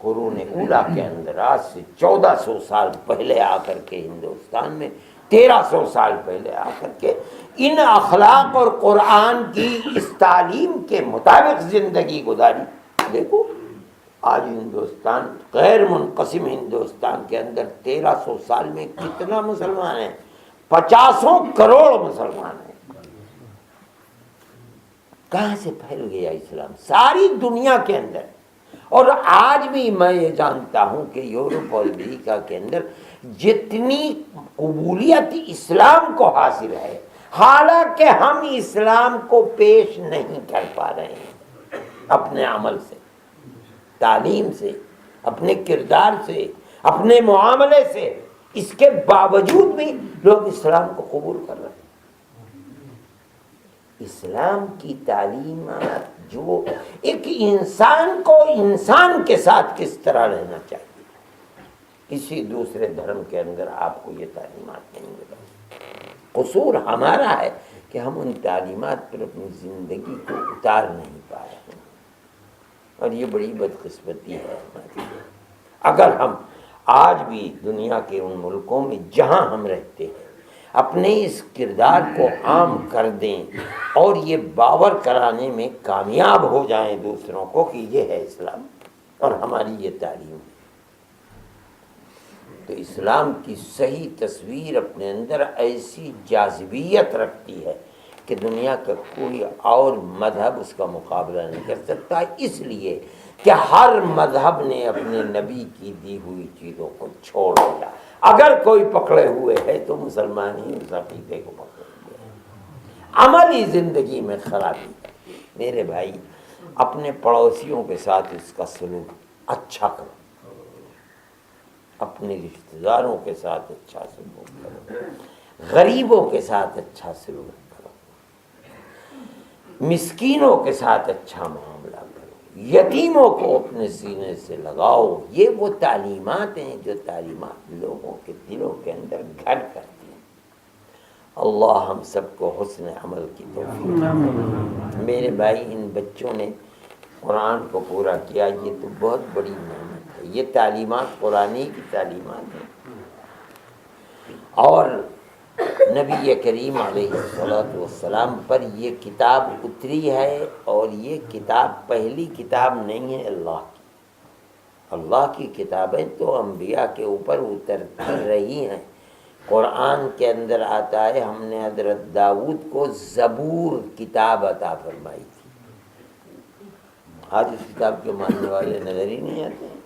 قرون اولیٰ کے اندر آج سے 1400 سال پہلے آ کر کے ہندوستان میں 1300 سال پہلے آ کر کے ان اخلاق اور قرآن کی اس تعلیم کے مطابق زندگی گزاری، دیکھو آج ہندوستان غیر منقسم ہندوستان کے اندر 1300 سال میں کتنا مسلمان ہیں، 50 کروڑ مسلمان ہیں۔ کہاں سے پھیل گیا اسلام ساری دنیا کے اندر، اور آج بھی میں یہ جانتا ہوں کہ یورپ اور امریکہ کے اندر جتنی قبولیت اسلام کو حاصل ہے، حالانکہ ہم اسلام کو پیش نہیں کر پا رہے ہیں اپنے عمل سے، تعلیم سے، اپنے کردار سے، اپنے معاملے سے، اس کے باوجود بھی لوگ اسلام کو قبول کر رہے ہیں۔ اسلام کی تعلیمات جو ایک انسان کو انسان کے ساتھ کس طرح رہنا چاہیے، کسی دوسرے دھرم کے اندر آپ کو یہ تعلیمات نہیں ملیں۔ قصور ہمارا ہے کہ ہم ان تعلیمات پر اپنی زندگی کو اتار نہیں پا رہے ہیں، اور یہ بڑی بدقسمتی ہے ہماری۔ اگر ہم آج بھی دنیا کے ان ملکوں میں جہاں ہم رہتے ہیں اپنے اس کردار کو عام کر دیں اور یہ باور کرانے میں کامیاب ہو جائیں دوسروں کو کہ یہ ہے اسلام اور ہماری یہ تعلیم ہے، تو اسلام کی صحیح تصویر اپنے اندر ایسی جاذبیت رکھتی ہے کہ دنیا کا کوئی اور مذہب اس کا مقابلہ نہیں کر سکتا، اس لیے کہ ہر مذہب نے اپنے نبی کی دی ہوئی چیزوں کو چھوڑ دیا۔ اگر کوئی پکڑے ہوئے ہے تو مسلمان ہی اس عقیدے کو پکڑے ہوئے ہیں۔ عملی زندگی میں خرابی ہے۔ میرے بھائی، اپنے پڑوسیوں کے ساتھ اس کا سلوک اچھا کرو، اپنے رشتہ داروں کے ساتھ اچھا سلوک کرو، غریبوں کے ساتھ اچھا سلوک کرو، مسکینوں کے ساتھ اچھا معاملہ کرو، یتیموں کو اپنے سینے سے لگاؤ۔ یہ وہ تعلیمات ہیں جو تعلیمات لوگوں کے دلوں کے اندر گھر کرتی ہیں۔ اللہ ہم سب کو حسن عمل کی توفیق۔ میرے بھائی، ان بچوں نے قرآن کو پورا کیا، یہ تو بہت بڑی نعمت ہے۔ یہ تعلیمات قرآنی کی تعلیمات ہیں، اور نبی کریم علیہ الصلوۃ والسلام پر یہ کتاب اتری ہے، اور یہ کتاب پہلی کتاب نہیں ہے اللہ کی۔ اللہ کی کتابیں تو انبیاء کے اوپر اترتی رہی ہیں۔ قرآن کے اندر آتا ہے ہم نے حضرت داؤد کو زبور کتاب عطا فرمائی تھی۔ آج اس کتاب کے ماننے والے نظر ہی نہیں آتے ہیں۔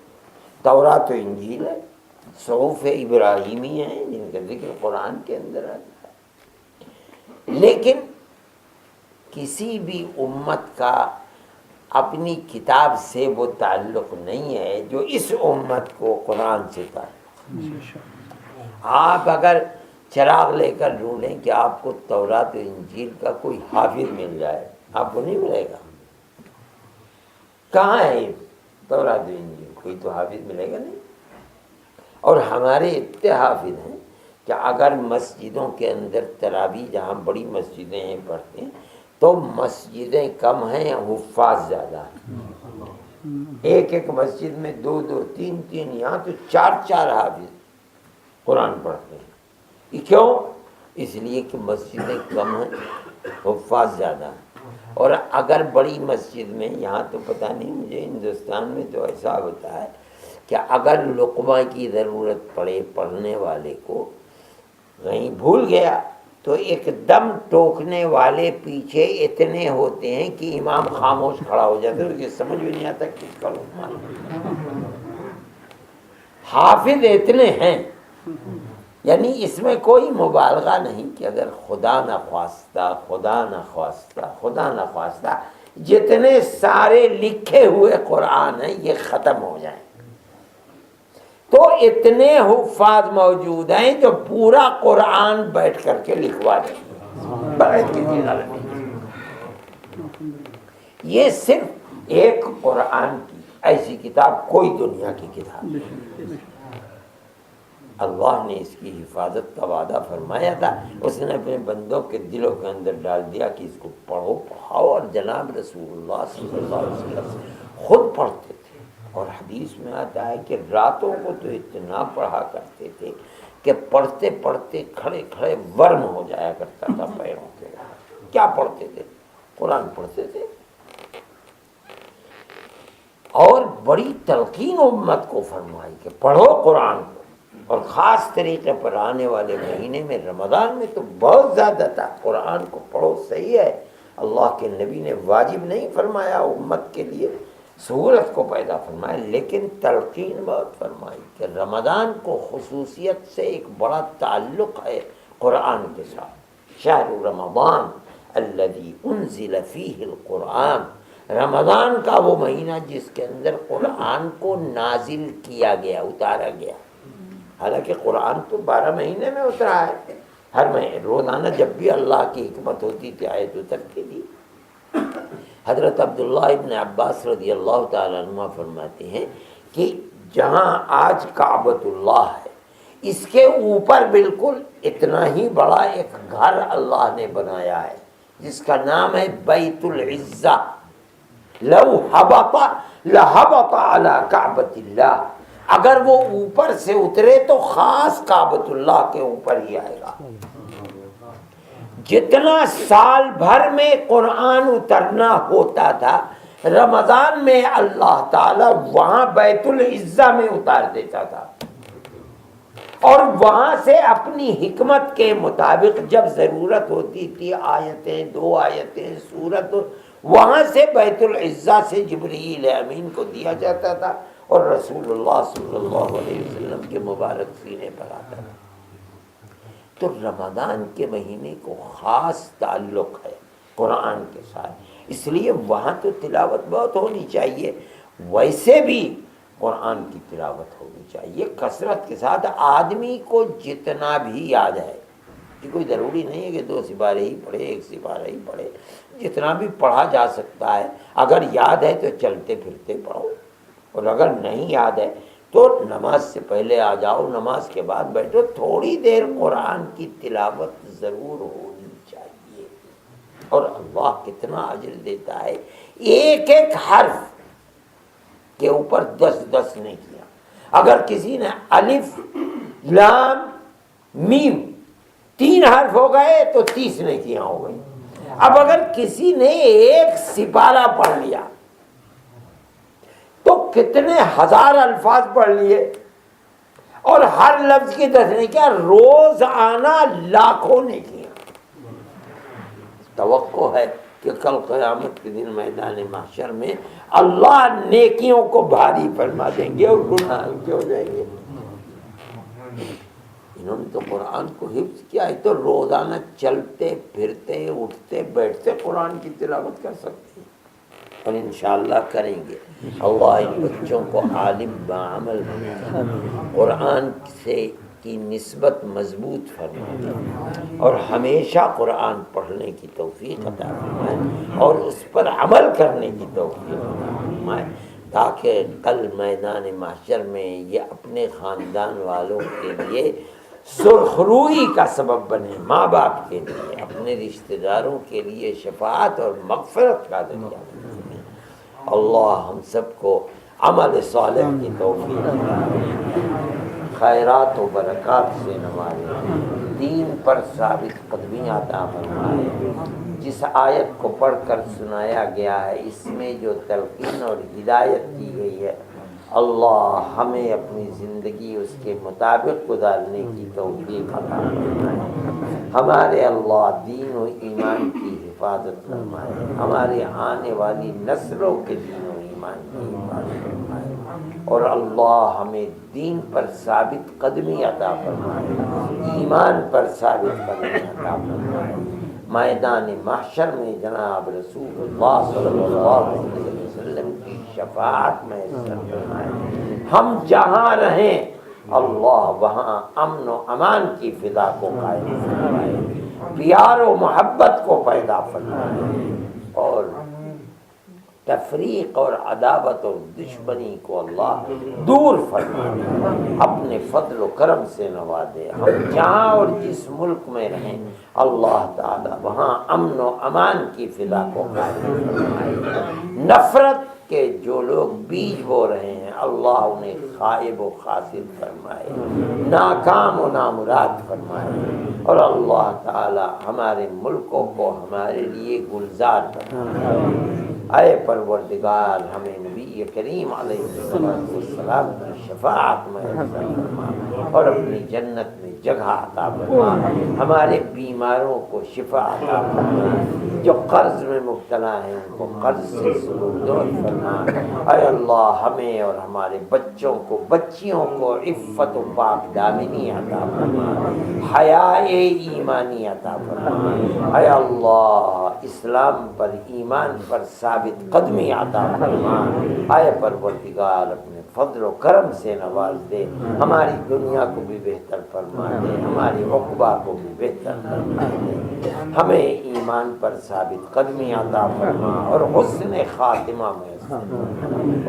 تورات و انجیل ہے، صحف ابراہیمی ہیں جن کا ذکر قرآن کے اندر آتا ہے، لیکن کسی بھی امت کا اپنی کتاب سے وہ تعلق نہیں ہے جو اس امت کو قرآن سے تعلق۔ آپ اگر چراغ لے کر ڈھونڈیں کہ آپ کو تورات و انجیل کا کوئی حافظ مل جائے، آپ کو نہیں ملے گا۔ کہاں ہے تورات و انجیل؟ کوئی تو حافظ ملے گا نہیں۔ اور ہمارے اتنے حافظ ہیں کہ اگر مسجدوں کے اندر تراویح جہاں بڑی مسجدیں ہیں پڑھتے ہیں تو مسجدیں کم ہیں، حفاظ زیادہ ہیں۔ ایک ایک مسجد میں دو دو تین تین، یہاں تو چار چار حافظ قرآن پڑھتے ہیں۔ یہ کیوں؟ اس لیے کہ مسجدیں کم ہیں، حفاظ زیادہ ہیں۔ اور اگر بڑی مسجد میں، یہاں تو پتہ نہیں، مجھے ہندوستان میں تو ایسا ہوتا ہے کہ اگر لقمہ کی ضرورت پڑے پڑھنے والے کو، کہیں بھول گیا تو ایک دم ٹوکنے والے پیچھے اتنے ہوتے ہیں کہ امام خاموش کھڑا ہو جاتا ہے، یہ سمجھ بھی نہیں آتا کس کا لقمہ ہے۔ حافظ اتنے ہیں، یعنی اس میں کوئی مبالغہ نہیں کہ اگر خدا نخواستہ جتنے سارے لکھے ہوئے قرآن ہیں یہ ختم ہو جائیں تو اتنے حفاظ موجود ہیں جو پورا قرآن بیٹھ کر کے لکھوا دیں بغیر کسی غلطی۔ یہ صرف ایک قرآن کی ایسی کتاب کوئی دنیا کی کتاب نہیں۔ اللہ نے اس کی حفاظت کا وعدہ فرمایا تھا، اس نے اپنے بندوں کے دلوں کے اندر ڈال دیا کہ اس کو پڑھو پڑھاؤ، اور جناب رسول اللہ صلی اللہ علیہ وسلم خود پڑھتے تھے، اور حدیث میں آتا ہے کہ راتوں کو تو اتنا پڑھا کرتے تھے کہ پڑھتے پڑھتے کھڑے کھڑے ورم ہو جایا کرتا تھا پیروں کے۔ کیا پڑھتے تھے؟ قرآن پڑھتے تھے، اور بڑی تلقین امت کو فرمائی کہ پڑھو قرآن کو، اور خاص طریقے پر آنے والے مہینے میں رمضان میں تو بہت زیادہ تھا، قرآن کو پڑھو۔ صحیح ہے، اللہ کے نبی نے واجب نہیں فرمایا، امت کے لیے سہولت کو پیدا فرمایا، لیکن تلقین بہت فرمائی کہ رمضان کو خصوصیت سے ایک بڑا تعلق ہے قرآن کے ساتھ۔ شہر رمضان الذی انزل فیہ القرآن رمضان کا وہ مہینہ جس کے اندر قرآن کو نازل کیا گیا، اتارا گیا. حالانکہ قرآن تو 12 مہینے میں اترا ہے، ہر مہینے روزانہ جب بھی اللہ کی حکمت ہوتی تھی آیت اترتی تھی. حضرت عبداللہ ابن عباس رضی اللہ تعالیٰ عنہ فرماتے ہیں کہ جہاں آج کعبۃ اللہ ہے، اس کے اوپر بالکل اتنا ہی بڑا ایک گھر اللہ نے بنایا ہے جس کا نام ہے بیت العزہ. لو حبط لحبط علی کعبۃ اللہ، اگر وہ اوپر سے اترے تو خاص کعبۃ اللہ کے اوپر ہی آئے گا. جتنا سال بھر میں قرآن اترنا ہوتا تھا، رمضان میں اللہ تعالی وہاں بیت العزہ میں اتار دیتا تھا، اور وہاں سے اپنی حکمت کے مطابق جب ضرورت ہوتی تھی آیتیں، 2 آیتیں، سورت، وہاں سے بیت العزہ سے جبرائیل امین کو دیا جاتا تھا اور رسول اللہ صلی اللہ علیہ وسلم کے مبارک سینے پر آتا تھا. تو رمضان کے مہینے کو خاص تعلق ہے قرآن کے ساتھ، اس لیے وہاں تو تلاوت بہت ہونی چاہیے. ویسے بھی قرآن کی تلاوت ہونی چاہیے کثرت کے ساتھ. آدمی کو جتنا بھی یاد ہے، کہ کوئی ضروری نہیں ہے کہ 2 سپارے ہی پڑھے، 1 سپارہ ہی پڑھے، جتنا بھی پڑھا جا سکتا ہے. اگر یاد ہے تو چلتے پھرتے پڑھو، اور اگر نہیں یاد ہے تو نماز سے پہلے آ جاؤ، نماز کے بعد بیٹھو، تھوڑی دیر قرآن کی تلاوت ضرور ہونی چاہیے. اور اللہ کتنا اجر دیتا ہے، ایک ایک حرف کے اوپر 10 نے کیا. اگر کسی نے الف لام میم 3 حرف ہو گئے تو 30 نے کیا ہو گئی. اب اگر کسی نے 1 سپارہ پڑھ لیا تو کتنے ہزار الفاظ پڑھ لیے، اور ہر لفظ کی 10 نے کیا، روزانہ لاکھوں نے کیا. توقع ہے کہ کل قیامت کے دن میدان محشر میں اللہ نیکیوں کو بھاری فرما دیں گے اور گناہ ہلکے ہو جائیں گے. انہوں نے تو قرآن کو حفظ کیا ہے، تو روزانہ چلتے پھرتے اٹھتے بیٹھتے قرآن کی تلاوت کر سکتے ہیں، اور انشاءاللہ کریں گے. اللہ ان بچوں کو عالم بعمل بنائے، قرآن سے کی نسبت مضبوط فرمائے، اور ہمیشہ قرآن پڑھنے کی توفیق عطا فرمائے اور اس پر عمل کرنے کی توفیق عطا فرمائے، تاکہ کل میدان محشر میں یہ اپنے خاندان والوں کے لیے سرخروئی کا سبب بنے، ماں باپ کے لیے، اپنے رشتہ داروں کے لیے شفاعت اور مغفرت کا ذریعہ بنے. اللہ ہم سب کو عمل صالح کی توفیق خیرات و برکات سے نوازے، دین پر ثابت قدمی عطا فرمائے. جس آیت کو پڑھ کر سنایا گیا ہے، اس میں جو تلقین اور ہدایت کی گئی ہے، اللہ ہمیں اپنی زندگی اس کے مطابق گزارنے کی توفیق عطا فرمائے. ہمارے اللہ دین و ایمان کی حفاظت فرمائے، ہمارے آنے والی نسلوں کے دین و ایمان کی حفاظت فرمائے، اور اللہ ہمیں دین پر ثابت قدمی عطا فرمائے، ایمان پر ثابت قدمی عطا فرمائے. میدان محشر میں جناب رسول اللہ صلی اللہ علیہ وسلم کی شفاعت میں فرمائے. ہم جہاں رہیں اللہ وہاں امن و امان کی فضا کو قائم فرمائے، پیار و محبت کو پیدا فرمائے، اور تفریق اور عداوت اور دشمنی کو اللہ دور فرمائے، اپنے فضل و کرم سے نوازے. ہم جہاں اور جس ملک میں رہیں اللہ تعالی وہاں امن و امان کی فضا کو قائم فرمائے. نفرت کے جو لوگ بیج بو رہے ہیں اللہ انہیں خائب و خاسر فرمائے، ناکام و نامراد فرمائے، اور اللہ تعالی ہمارے ملکوں کو ہمارے لیے گلزار فرمائے. اے پروردگار ہمیں نبی کریم علیہ السلام کی شفاعت میں فرما اور اپنی جنت میں جگہ عطا فرما. ہمارے بیماروں کو شفا عطا فرما، جو قرض میں مبتلا ہیں ان کو قرض سے سلوک فرما. اے اللہ ہمیں اور ہمارے بچوں کو بچیوں کو عفت و پاک دامنی عطا فرما، حیاء ایمانی عطا فرما. اے اللہ اسلام پر ایمان پر ثابت قدمی عطا فرما، آئے پروردگار اپنے فضل و کرم سے نواز دے، ہماری دنیا کو بھی بہتر فرما دے، ہماری عقبہ کو بھی بہتر فرما دے، ہمیں ایمان پر ثابت قدمی عطا فرما اور حسن خاتمہ میں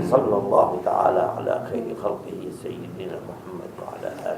صلی اللہ تعالی علی خیر خلقہ سیدنا محمد وعلی آلہ